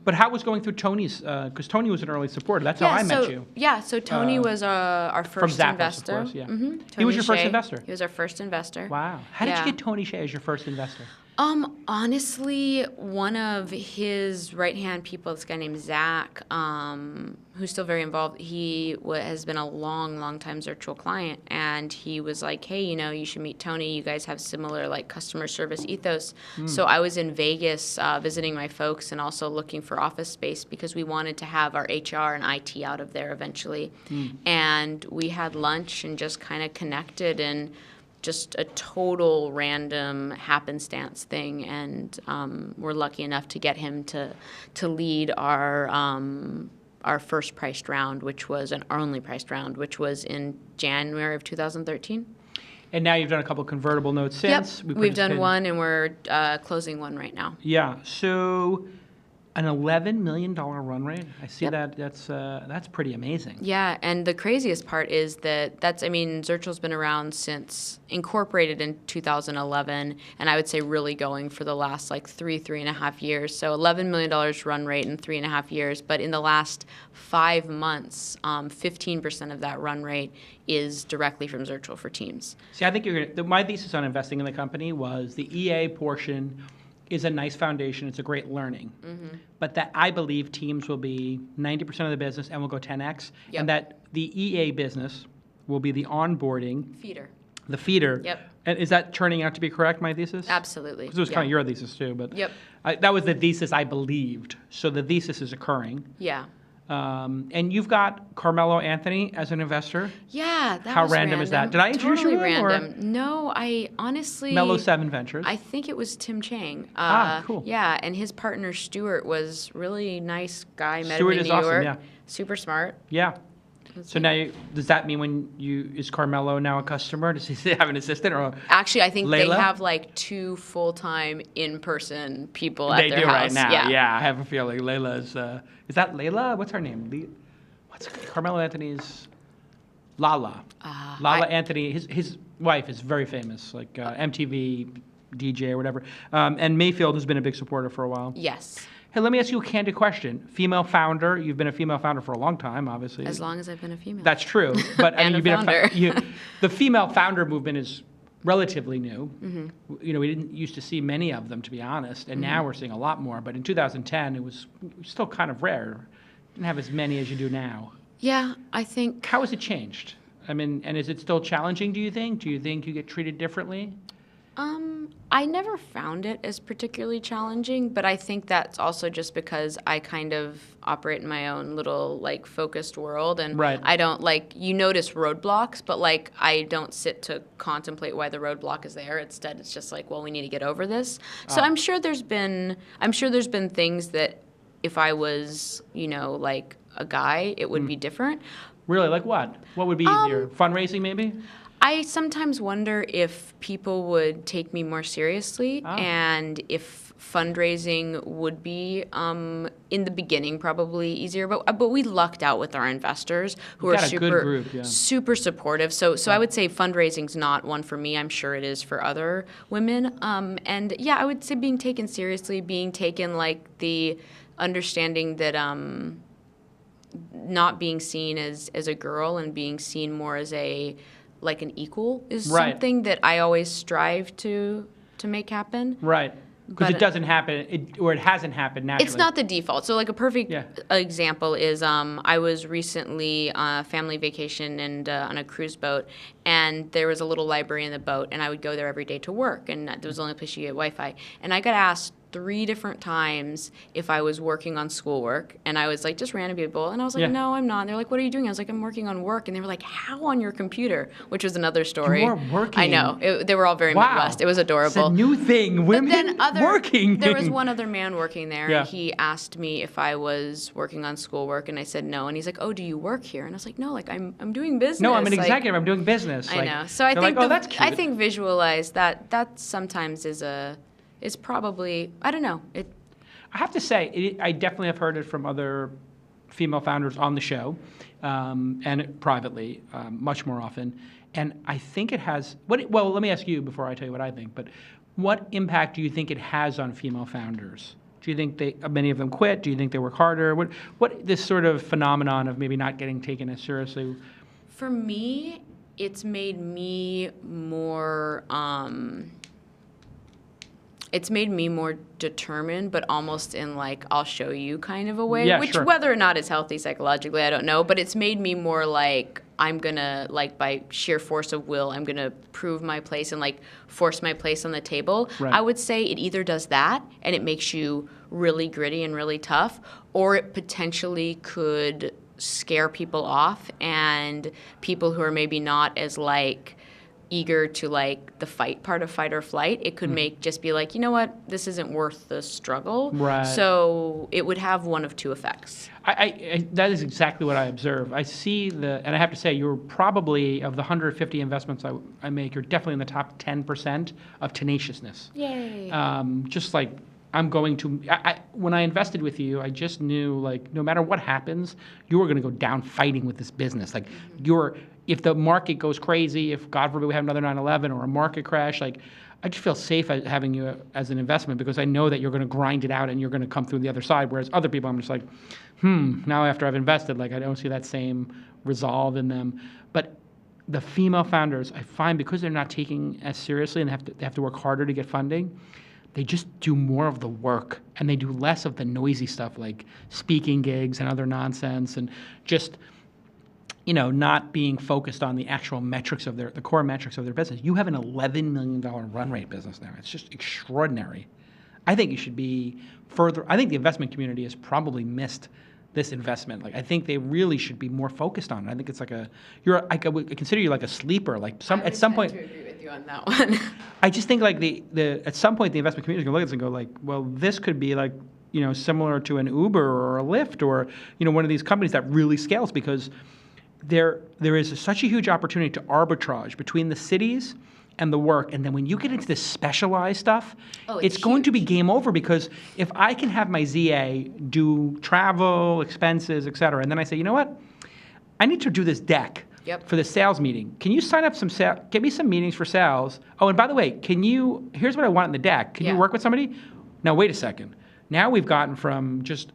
but how was going through Tony's, because Tony was an early supporter. That's how I met you. Yeah, so Tony was our first Zappos, investor. of course, yeah. Mm-hmm. He was your first Hsieh. investor? He was our first investor. Wow. How did you get Tony Hsieh as your first investor? Honestly, one of his right-hand people, this guy named Zach, who's still very involved, he has been a long time Zirtual client, and he was like, hey, you should meet Tony. You guys have similar, like, customer service ethos. So I was in Vegas visiting my folks and also looking for office space because we wanted to have our HR and IT out of there eventually. And we had lunch and just kind of connected, and just a total random happenstance thing, and we're lucky enough to get him to lead our first priced round, which was our only priced round, which was in January of 2013. And now you've done a couple convertible notes since. Yep, we've done one, and we're closing one right now. Yeah. So An $11 million run rate? I see that. That's pretty amazing. Yeah, and the craziest part is that Zirtual's been around since incorporated in 2011, and I would say really going for the last like three and a half years. So $11 million run rate in 3.5 years, but in the last 5 months, 15% of that run rate is directly from Zirtual for Teams. See, I think my thesis on investing in the company was the EA portion is a nice foundation. It's a great learning. Mm-hmm. But that I believe Teams will be 90% of the business and will go 10x. Yep. And that the EA business will be the onboarding. Feeder. The feeder. Yep. And is that turning out to be correct, my thesis? Absolutely. Because it was kind of your thesis too. But yep. That was the thesis I believed. So the thesis is occurring. Yeah. And you've got Carmelo Anthony as an investor. Yeah, that How was random is that? Did I introduce you to him? Random. No, I honestly... Mellow 7 Ventures. I think it was Tim Chang. Cool. Yeah, and his partner Stuart was really nice guy. Met Stuart him in is New awesome, York. yeah. Super smart. Yeah. So now, does that mean is Carmelo now a customer? Does he have an assistant or? Actually, I think Layla? They have like 2 full-time in-person people at their house. They do right now. Yeah. I have a feeling Layla's. Is that Layla? What's her name? What's Carmelo Anthony's? Lala. Lala Anthony. His wife is very famous, like MTV DJ or whatever. And Mayfield has been a big supporter for a while. Yes. Hey, let me ask you a candid question. Female founder. You've been a female founder for a long time, obviously. As long as I've been a female. That's true. But And you've founder. The female founder movement is relatively new. Mm-hmm. We didn't used to see many of them, to be honest, and now we're seeing a lot more. But in 2010, it was still kind of rare. Didn't have as many as you do now. Yeah, I think... How has it changed? I mean, and is it still challenging, do you think? Do you think you get treated differently? I never found it as particularly challenging, but I think that's also just because I kind of operate in my own little, like, focused world, and right. I don't, like, you notice roadblocks, but, like, I don't sit to contemplate why the roadblock is there. Instead, it's just like, well, we need to get over this. So I'm sure there's been things that if I was, like, a guy, it would be different. Really? Like what? What would be easier? Fundraising, maybe? I sometimes wonder if people would take me more seriously and if fundraising would be, in the beginning, probably easier. But we lucked out with our investors who are super supportive. So I would say fundraising's not one for me. I'm sure it is for other women. And yeah, I would say being taken seriously, being taken like the understanding that not being seen as a girl and being seen more as like an equal is something that I always strive to make happen. Right. Because it doesn't happen, it hasn't happened naturally. It's not the default. So like a perfect example is I was recently on a family vacation and on a cruise boat, and there was a little library in the boat, and I would go there every day to work, and that was the only place you get Wi-Fi. And I got asked 3 different times if I was working on schoolwork, and I was like, just random people, and I was like, no, I'm not. And they're like, what are you doing? I was like, I'm working on work, and they were like, how on your computer? Which was another story. You are working. I know. They were all very Midwest. It was adorable. It's a new thing. Women working. There was one other man working there, and he asked me if I was working on schoolwork, and I said no. And he's like, oh, do you work here? And I was like, no, like I'm doing business. No, I'm an executive. I'm doing business. I know. So I think that's cute. I think visualize that sometimes is probably, I don't know. I have to say, I definitely have heard it from other female founders on the show, and privately, much more often. And I think it has, well, let me ask you before I tell you what I think, but what impact do you think it has on female founders? Do you think many of them quit? Do you think they work harder? What this sort of phenomenon of maybe not getting taken as seriously? For me, it's made me more... It's made me more determined, but almost in like, I'll show you kind of a way, whether or not it's healthy psychologically, I don't know, but it's made me more like, I'm gonna, like by sheer force of will, I'm gonna prove my place and like force my place on the table. Right. I would say it either does that and it makes you really gritty and really tough, or it potentially could scare people off, and people who are maybe not as like eager to like the fight part of fight or flight, it could make just be like, you know what, this isn't worth the struggle. Right. So it would have one of 2 effects. I that is exactly what I observe. I see and I have to say, you're probably, of the 150 investments I make, you're definitely in the top 10% of tenaciousness. Yay. Just like, I'm going to, when I invested with you, I just knew like no matter what happens, you were going to go down fighting with this business. Like if the market goes crazy, if God forbid we have another 9/11 or a market crash, like I just feel safe having you as an investment because I know that you're going to grind it out and you're going to come through the other side. Whereas other people, I'm just like, now after I've invested, like I don't see that same resolve in them. But the female founders, I find because they're not taking as seriously and they have to work harder to get funding, they just do more of the work and they do less of the noisy stuff like speaking gigs and other nonsense and just not being focused on the actual metrics of the core metrics of their business. You have an $11 million run rate business now. It's just extraordinary. I think you should be further. I think the investment community has probably missed this investment. Like I think they really should be more focused on it. I think it's like I would consider you like a sleeper. Like at some point. I would tend to agree with you on that one. I just think like at some point the investment community is going to look at this and go like, well, this could be like similar to an Uber or a Lyft or one of these companies that really scales because there is such a huge opportunity to arbitrage between the cities and the work. And then when you get into this specialized stuff, it's going to be game over because if I can have my ZA do travel, expenses, et cetera, and then I say, you know what? I need to do this deck for the sales meeting. Can you sign up get me some meetings for sales? Oh, and by the way, here's what I want in the deck. Can you work with somebody? Now, wait a second. Now we've gotten from just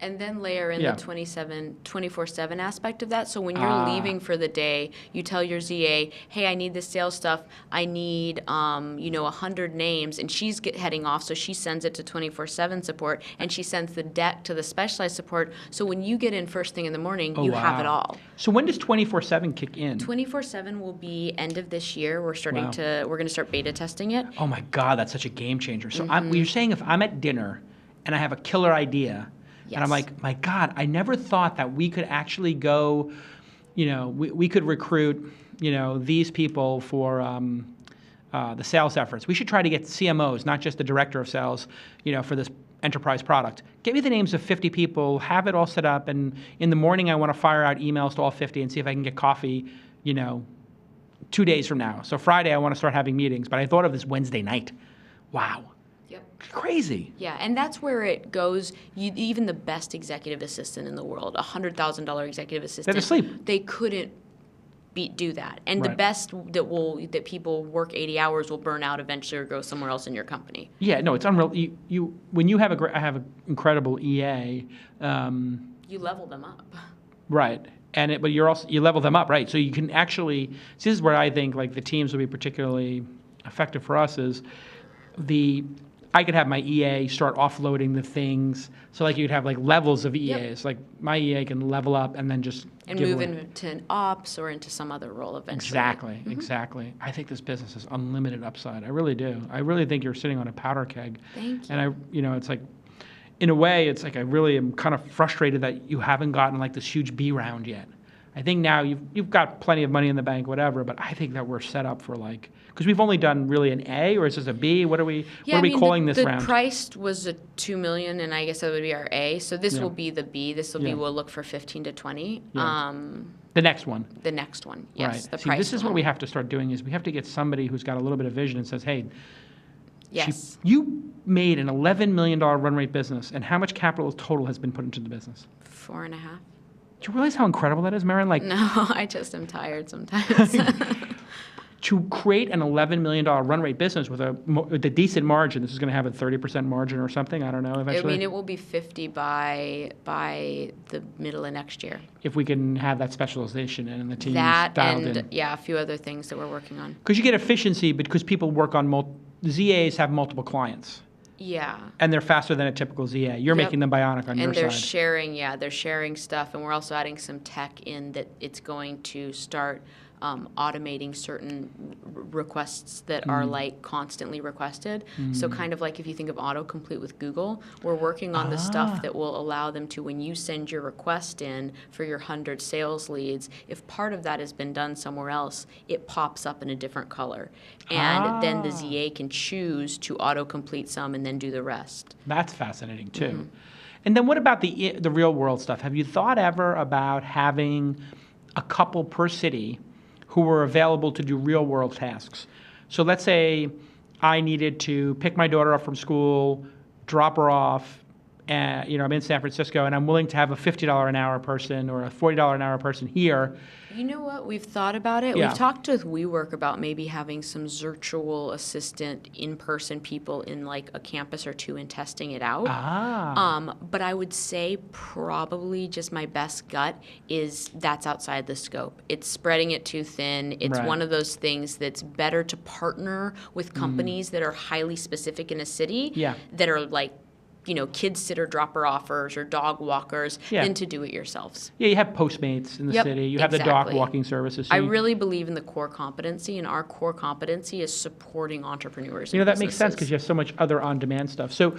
and then layer in the 24/7 aspect of that. So when you're leaving for the day, you tell your ZA, hey, I need this sales stuff. I need, 100 names. And she's heading off, so she sends it to 24/7 support, and she sends the deck to the specialized support. So when you get in first thing in the morning, you have it all. So when does 24/7 kick in? 24/7 will be end of this year. We're going to start beta testing it. Oh my God, that's such a game changer. So you're saying if I'm at dinner and I have a killer idea, and I'm like, my God, I never thought that we could actually go, we could recruit, these people for the sales efforts. We should try to get CMOs, not just the director of sales, for this enterprise product. Get me the names of 50 people, have it all set up, and in the morning I want to fire out emails to all 50 and see if I can get coffee, 2 days from now. So Friday I want to start having meetings, but I thought of this Wednesday night. Wow. Crazy. Yeah, and that's where it goes. Even the best executive assistant in the world, $100,000 executive assistant, they're asleep. They couldn't do that. And the best that people work 80 hours will burn out eventually or go somewhere else in your company. Yeah, no, it's unreal. When you have I have an incredible EA. You level them up. Right. But you level them up, right? So you can actually. This is where I think like the teams will be particularly effective for us is I could have my EA start offloading the things. So like you'd have like levels of EAs. Like my EA can level up and then just move into an ops or into some other role eventually. Exactly. I think this business is unlimited upside. I really do. I really think you're sitting on a powder keg. Thank you. And it's like, in a way, it's like I really am kind of frustrated that you haven't gotten like this huge B round yet. I think now you've got plenty of money in the bank, whatever, but I think that we're set up for like, because we've only done really an A, or is this a B? What are we calling this round? The price was a $2 million, and I guess that would be our A. So this will be the B. This will be, we'll look for 15 to 20. Yeah. The next one. The next one, yes. Right. See, this is what we have to start doing is we have to get somebody who's got a little bit of vision and says, hey, you made an $11 million run rate business, and how much capital total has been put into the business? 4.5. Do you realize how incredible that is, Maren? Like, no, I just am tired sometimes. To create an $11 million run rate business with a decent margin, this is going to have a 30% margin or something, I don't know, eventually. I mean, it will be 50 by the middle of next year. If we can have that specialization and the teams dialed in. A few other things that we're working on. Because you get efficiency because people work on ZAs have multiple clients. Yeah. And they're faster than a typical ZA. You're making them bionic on your side. And they're sharing stuff, and we're also adding some tech in that it's going to start automating certain requests that are like constantly requested. So kind of like if you think of autocomplete with Google, we're working on the stuff that will allow them to, when you send your request in for your 100 sales leads, if part of that has been done somewhere else, it pops up in a different color. And then the ZA can choose to autocomplete some and then do the rest. That's fascinating too. And then what about the real world stuff? Have you thought ever about having a couple per city who were available to do real world tasks? So let's say I needed to pick my daughter up from school, drop her off, and I'm in San Francisco, and I'm willing to have a $50 an hour person or a $40 an hour person here. You know what? We've thought about it. Yeah. We've talked with WeWork about maybe having some Zirtual Assistant in-person people in like a campus or two and testing it out. But I would say probably just my best gut is that's outside the scope. It's spreading it too thin. It's Right. one of those things that's better to partner with companies that are highly specific in a city Yeah. that are like, kid sitter dropper offers or dog walkers than to do it yourselves. Yeah, you have Postmates in the Yep, city. You have the dog exactly. walking services. So I really believe in the core competency, and our core competency is supporting entrepreneurs. that makes sense because you have so much other on-demand stuff. So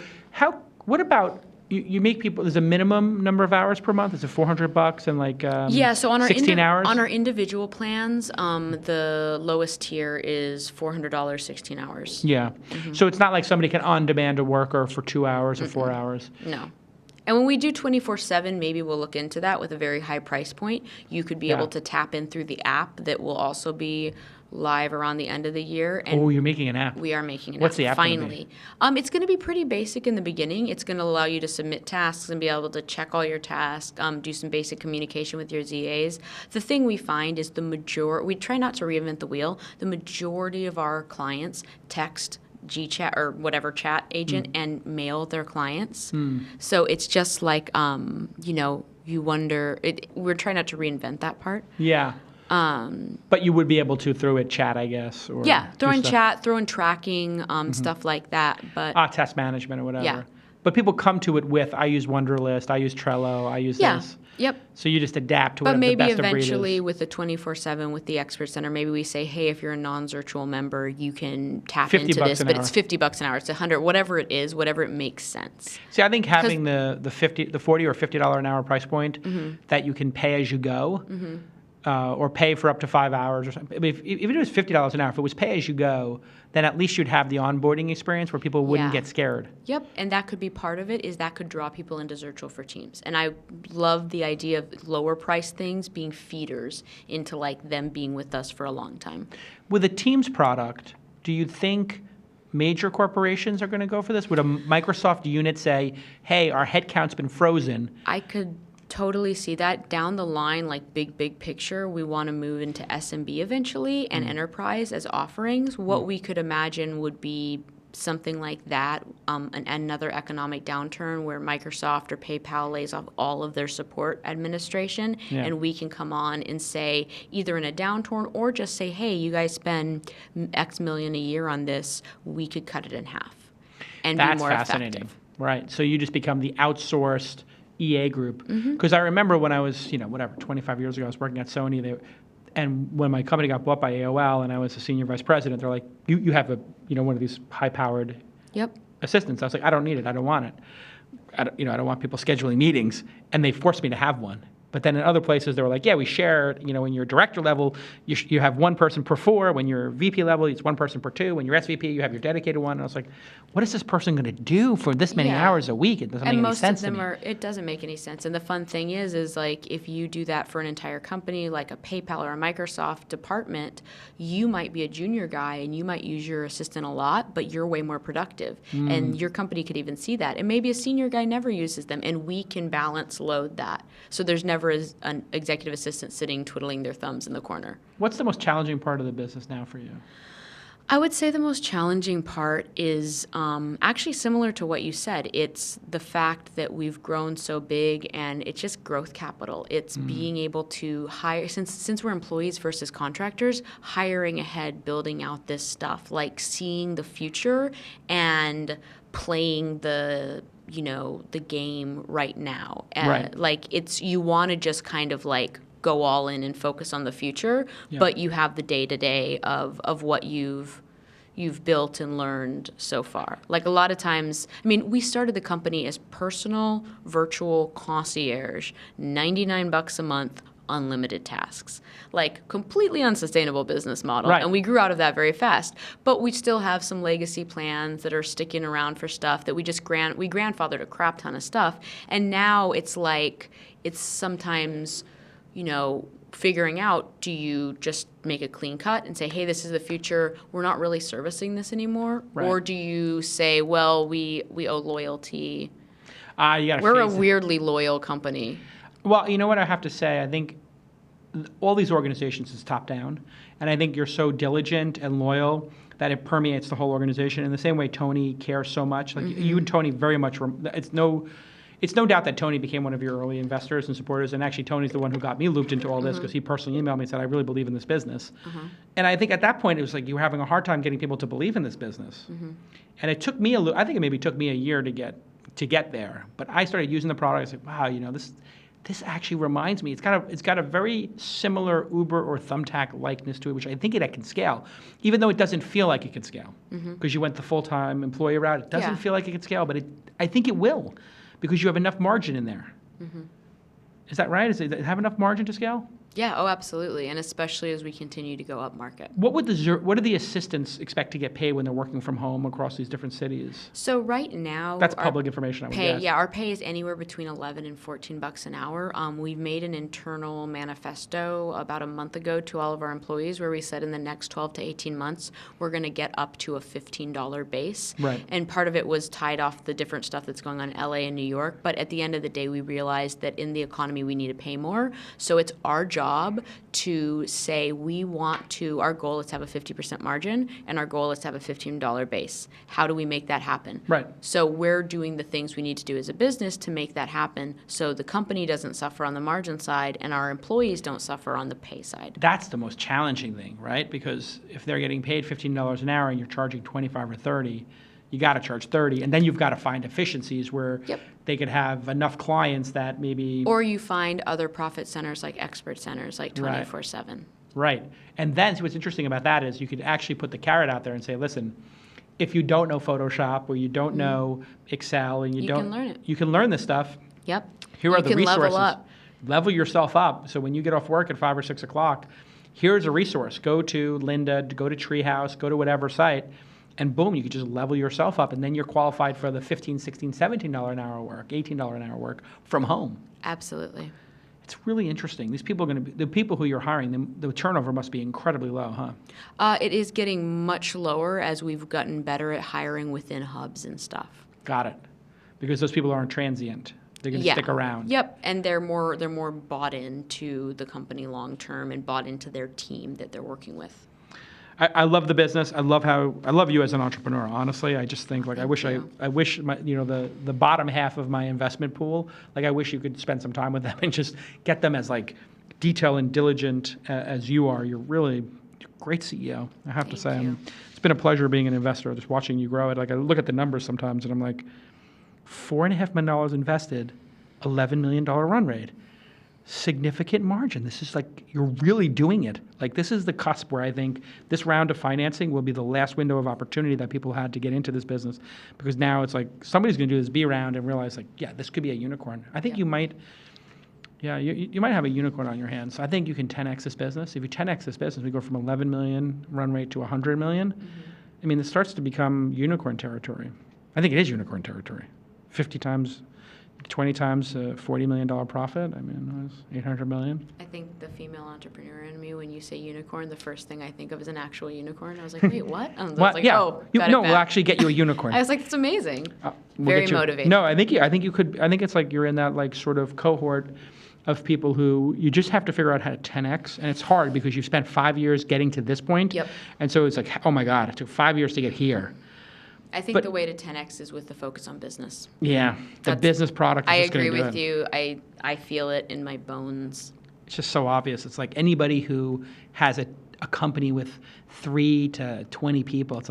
what about, you make people, there's a minimum number of hours per month? Is it $400 and like so on our 16 hours? on our individual plans, the lowest tier is $400, 16 hours. Yeah. So it's not like somebody can on-demand a worker for 2 hours or 4 hours. No. And when we do 24/7, maybe we'll look into that with a very high price point. You could be able to tap in through the app that will also be live around the end of the year. And You're making an app. we are making an What's app, the app gonna be? finally. It's going to be pretty basic in the beginning. It's going to allow you to submit tasks and be able to check all your tasks, do some basic communication with your ZAs. The thing we find is we try not to reinvent the wheel. The majority of our clients text GChat or whatever chat agent and mail their clients. So it's just like, you wonder, we're trying not to reinvent that part. Yeah. But you would be able to throw in chat, I guess. Or Throw in do stuff. chat, throw in tracking, stuff like that. But Test management or whatever. Yeah. But people come to it with, I use Wunderlist, I use Trello, I use this. Yep. So you just adapt to But whatever the maybe best of breed eventually is. with the 24/7 with the Expert Center, maybe we say, hey, if you're a non-Zirtual member, you can tap 50 into bucks this, an but hour. it's $50 an hour, it's 100, whatever it is, whatever it makes sense. See, I think having the $40 or $50 an hour price point that you can pay as you go, or pay for up to 5 hours or something. If it was $50 an hour, if it was pay as you go, then at least you'd have the onboarding experience where people wouldn't Yeah. get scared. Yep, and that could be part of it, is that could draw people into Zirtual for Teams. And I love the idea of lower price things being feeders into like them being with us for a long time. With a Teams product, do you think major corporations are going to go for this? Would a Microsoft unit say, hey, our headcount's been frozen? I could totally see that down the line, like big picture. We want to move into SMB eventually and enterprise as offerings. What we could imagine would be something like that, another economic downturn where Microsoft or PayPal lays off all of their support administration, and we can come on and say, either in a downturn or just say, hey, you guys spend X million a year on this, we could cut it in half and That's be more fascinating. effective. Right. So you just become the outsourced EA group. Because I remember when I was, 25 years ago, I was working at Sony. And when my company got bought by AOL and I was a senior vice president, they're like, you have one of these high-powered assistants. I was like, I don't need it. I don't want it. I don't want people scheduling meetings. And they forced me to have one. But then in other places, they were like, yeah, we share, when you're director level, you have one person per 4. When you're VP level, it's one person per 2. When you're SVP, you have your dedicated one. And I was like, what is this person going to do for this many hours a week? It doesn't make any sense to me. It doesn't make any sense. And the fun thing is like, if you do that for an entire company, like a PayPal or a Microsoft department, you might be a junior guy and you might use your assistant a lot, but you're way more productive. And your company could even see that. And maybe a senior guy never uses them, and we can balance load that. So there's never an executive assistant sitting twiddling their thumbs in the corner. What's the most challenging part of the business now for you? I would say the most challenging part is actually similar to what you said. It's the fact that we've grown so big, and it's just growth capital. It's being able to hire, since we're employees versus contractors, hiring ahead, building out this stuff, like seeing the future and playing the game right now. Right. Like you want to just kind of like go all in and focus on the future, but you have the day-to-day of what you've built and learned so far. Like a lot of times, we started the company as personal virtual concierge, $99 a month, unlimited tasks, like completely unsustainable business model. Right. And we grew out of that very fast, but we still have some legacy plans that are sticking around for stuff that we grandfathered a crap ton of stuff. And now it's like, it's sometimes, figuring out, do you just make a clean cut and say, hey, this is the future, we're not really servicing this anymore? Right. Or do you say, well, we owe loyalty? You got to We're a weirdly loyal company. Well, you know what I have to say? I think all these organizations is top down, and I think you're so diligent and loyal that it permeates the whole organization. In the same way Tony cares so much, like you and Tony very much, it's no doubt that Tony became one of your early investors and supporters, and actually Tony's the one who got me looped into all this because he personally emailed me and said, I really believe in this business. And I think at that point it was like you were having a hard time getting people to believe in this business. And it took me I think it maybe took me a year to get there, but I started using the product. I said, wow, you know, this actually reminds me. It's got a very similar Uber or Thumbtack likeness to it, which I think it can scale, even though it doesn't feel like it can scale because you went the full-time employee route. It doesn't feel like it can scale, but I think it will because you have enough margin in there. Is that right? Does it have enough margin to scale? Yeah, oh, absolutely, and especially as we continue to go up market. What do the assistants expect to get paid when they're working from home across these different cities? So right now, That's public information, I would guess. Yeah, our pay is anywhere between $11 and $14 an hour. We've made an internal manifesto about a month ago to all of our employees where we said in the next 12 to 18 months, we're going to get up to a $15 base. Right. And part of it was tied off the different stuff that's going on in LA and New York. But at the end of the day, we realized that in the economy, we need to pay more. So it's our job to say our goal is to have a 50% margin and our goal is to have a $15 base. How do we make that happen? Right. So we're doing the things we need to do as a business to make that happen so the company doesn't suffer on the margin side and our employees don't suffer on the pay side. That's the most challenging thing, right? Because if they're getting paid $15 an hour and you're charging 25 or 30, you got to charge 30, and then you've got to find efficiencies where they could have enough clients that maybe... Or you find other profit centers like expert centers like 24/7. Right. And then what's interesting about that is you could actually put the carrot out there and say, listen, if you don't know Photoshop or you don't know Excel and you can learn it. You can learn this stuff. Yep. Here are the resources. Level up. Level yourself up. So when you get off work at 5 or 6 o'clock, here's a resource. Go to Linda, go to Treehouse, go to whatever site, and boom, you could just level yourself up, and then you're qualified for the $15, $16, $17 an hour work, $18 an hour work from home. Absolutely. It's really interesting. These people are going to be, the people who you're hiring, the turnover must be incredibly low, huh? It is getting much lower as we've gotten better at hiring within hubs and stuff. Got it. Because those people aren't transient. They're going to stick around. Yep, and they're more bought into the company long term and bought into their team that they're working with. I love the business. I love you as an entrepreneur. Honestly, I just think I wish my, the bottom half of my investment pool, I wish you could spend some time with them and just get them as detailed and diligent as you are. You're really a great CEO. I have to say, it's been a pleasure being an investor, just watching you grow it. I look at the numbers sometimes and I'm like, $4.5 million invested, $11 million run rate. Significant margin. This is you're really doing it. This is the cusp where I think this round of financing will be the last window of opportunity that people had to get into this business, because now it's somebody's going to do this B round and realize this could be a unicorn. I think you might, you might have a unicorn on your hands. So I think you can 10x this business. If you 10x this business, we go from 11 million run rate to 100 million. I mean, it starts to become unicorn territory. I think it is unicorn territory. 50 times 20 times $40 million profit. I mean, it was $800 million. I think the female entrepreneur in me, when you say unicorn, the first thing I think of is an actual unicorn. I was like, wait, what? And I was like, we'll actually get you a unicorn. I was like, that's amazing. Very motivating. No, I think you could. I think it's you're in that sort of cohort of people who you just have to figure out how to 10x, and it's hard because you've spent 5 years getting to this point. Yep. And so it's oh my God, it took 5 years to get here. I think the way to 10x is with the focus on business. Yeah, the business product is just going to do it. I agree with you. I feel it in my bones. It's just so obvious. It's anybody who has a company with 3 to 20 people, it's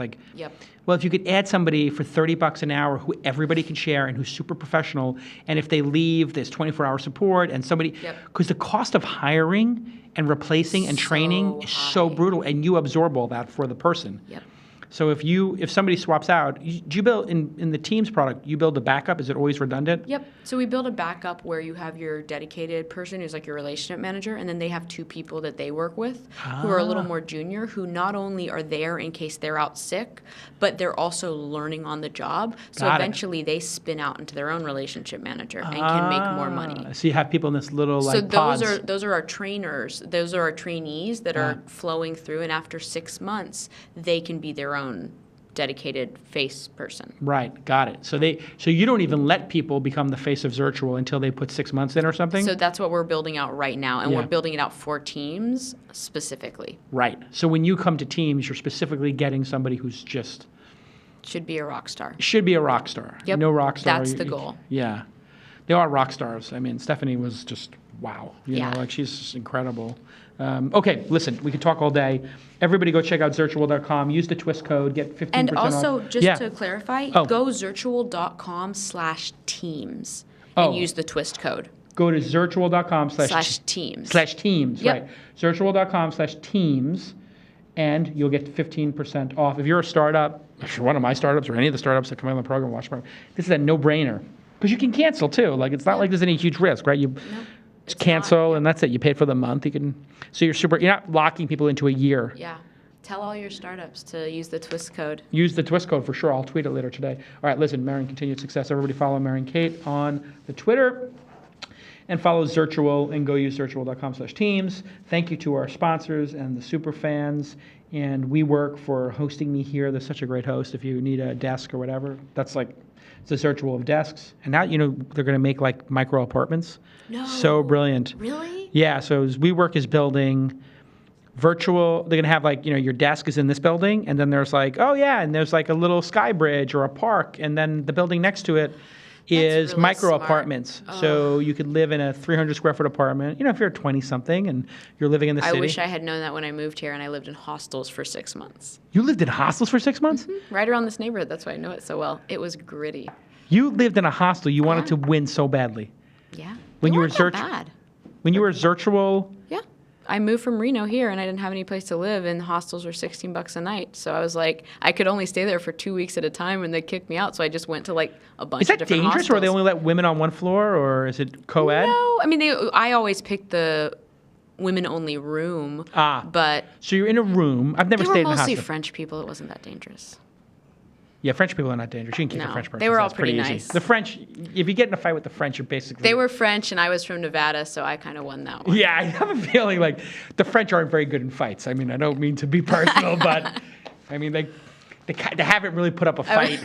well, if you could add somebody for $30 an hour who everybody can share and who's super professional, and if they leave, there's 24-hour support and somebody, because the cost of hiring and replacing and training is so brutal, and you absorb all that for the person. Yep. So if somebody swaps out, do you build in the Teams product, you build a backup? Is it always redundant? Yep. So we build a backup where you have your dedicated person who's like your relationship manager, and then they have 2 people that they work with who are a little more junior, who not only are there in case they're out sick, but they're also learning on the job. So Got it. eventually they spin out into their own relationship manager and can make more money. So you have people in this little So pods. those are our trainers. Those are our trainees that are flowing through, and after 6 months, they can be their own dedicated face person. Right, got it. So you don't even let people become the face of Zirtual until they put 6 months in or something? So that's what we're building out right now, and Yeah. we're building it out for Teams specifically. Right. So when you come to Teams, you're specifically getting somebody who's just Should be a rock star. should be a rock star. Yep, No rock star. that's the goal. Yeah. They are rock stars. I mean, Stephanie was just wow. You Yeah. know, like she's just incredible. Okay, listen, we could talk all day. Everybody go check out Zirtual.com. Use the twist code. Get 15% And off. also, just Yeah. to clarify, Oh. go Zirtual.com/teams and Oh. use the twist code. Go to Zirtual.com /teams. /teams, Yep. right. Zirtual.com/teams, and you'll get 15% off. If you're a startup, if you're one of my startups or any of the startups that come on the program, watch program, this is a no-brainer. Because you can cancel too. Like it's not like there's any huge risk, right? You just cancel and that's it. You paid for the month. You can. So you're not locking people into a year. Yeah. Tell all your startups to use the twist code. Use the twist code for sure. I'll tweet it later today. All right, listen, Maren, continued success. Everybody follow Maren Kate on the Twitter. And follow Zirtual and go use Zirtual.com/teams. Thank you to our sponsors and the super fans and WeWork for hosting me here. They're such a great host. If you need a desk or whatever, that's like it's a Zirtual of desks. And now they're going to make like micro apartments. No. So brilliant. Really? Yeah. So WeWork is building virtual. They're going to have like your desk is in this building, and then there's like and there's like a little sky bridge or a park, and then the building next to it is really micro smart. apartments. So you could live in a 300 square foot apartment. If you're 20 something and you're living in the city. I wish I had known that when I moved here, and I lived in hostels for 6 months. You lived in hostels for 6 months? Right around this neighborhood. That's why I know it so well. It was gritty. You lived in a hostel. You wanted to win so badly. Yeah. When They you were weren't that Zirtual. bad. When you were Zirtual. Yeah. I moved from Reno here, and I didn't have any place to live, and hostels were $16 a night. So I was like, I could only stay there for 2 weeks at a time, and they kicked me out. So I just went to like a bunch Is of that different dangerous, hostels. or they only let women on one floor, or is it co-ed? No, I mean, I always picked the women-only room. But So you're in a room. I've never they stayed were in a mostly hostel. French people. It wasn't that dangerous. Yeah, French people are not dangerous. You can kick a No, French person. they were all That's pretty pretty easy. nice. The French, if you get in a fight with the French, you're basically. They were French, and I was from Nevada, so I kind of won that one. Yeah, I have a feeling like the French aren't very good in fights. I mean, I don't mean to be personal, but I mean they haven't really put up a fight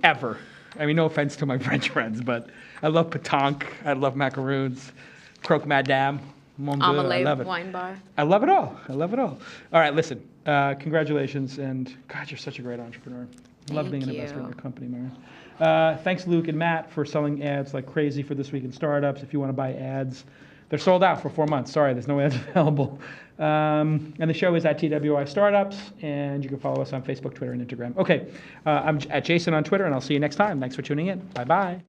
ever. I mean, no offense to my French friends, but I love pétanque. I love macaroons, croque madame. Mon Dieu, I love Amelie it. wine bar. I love it all. I love it all. All right, listen. Congratulations, and God, you're such a great entrepreneur. Love being an Thank investor in you. your company, Maren. Thanks, Luke and Matt, for selling ads like crazy for This Week in Startups. If you want to buy ads, they're sold out for 4 months. Sorry, there's no ads available. And the show is at TWI Startups, and you can follow us on Facebook, Twitter, and Instagram. Okay, I'm at Jason on Twitter, and I'll see you next time. Thanks for tuning in. Bye-bye.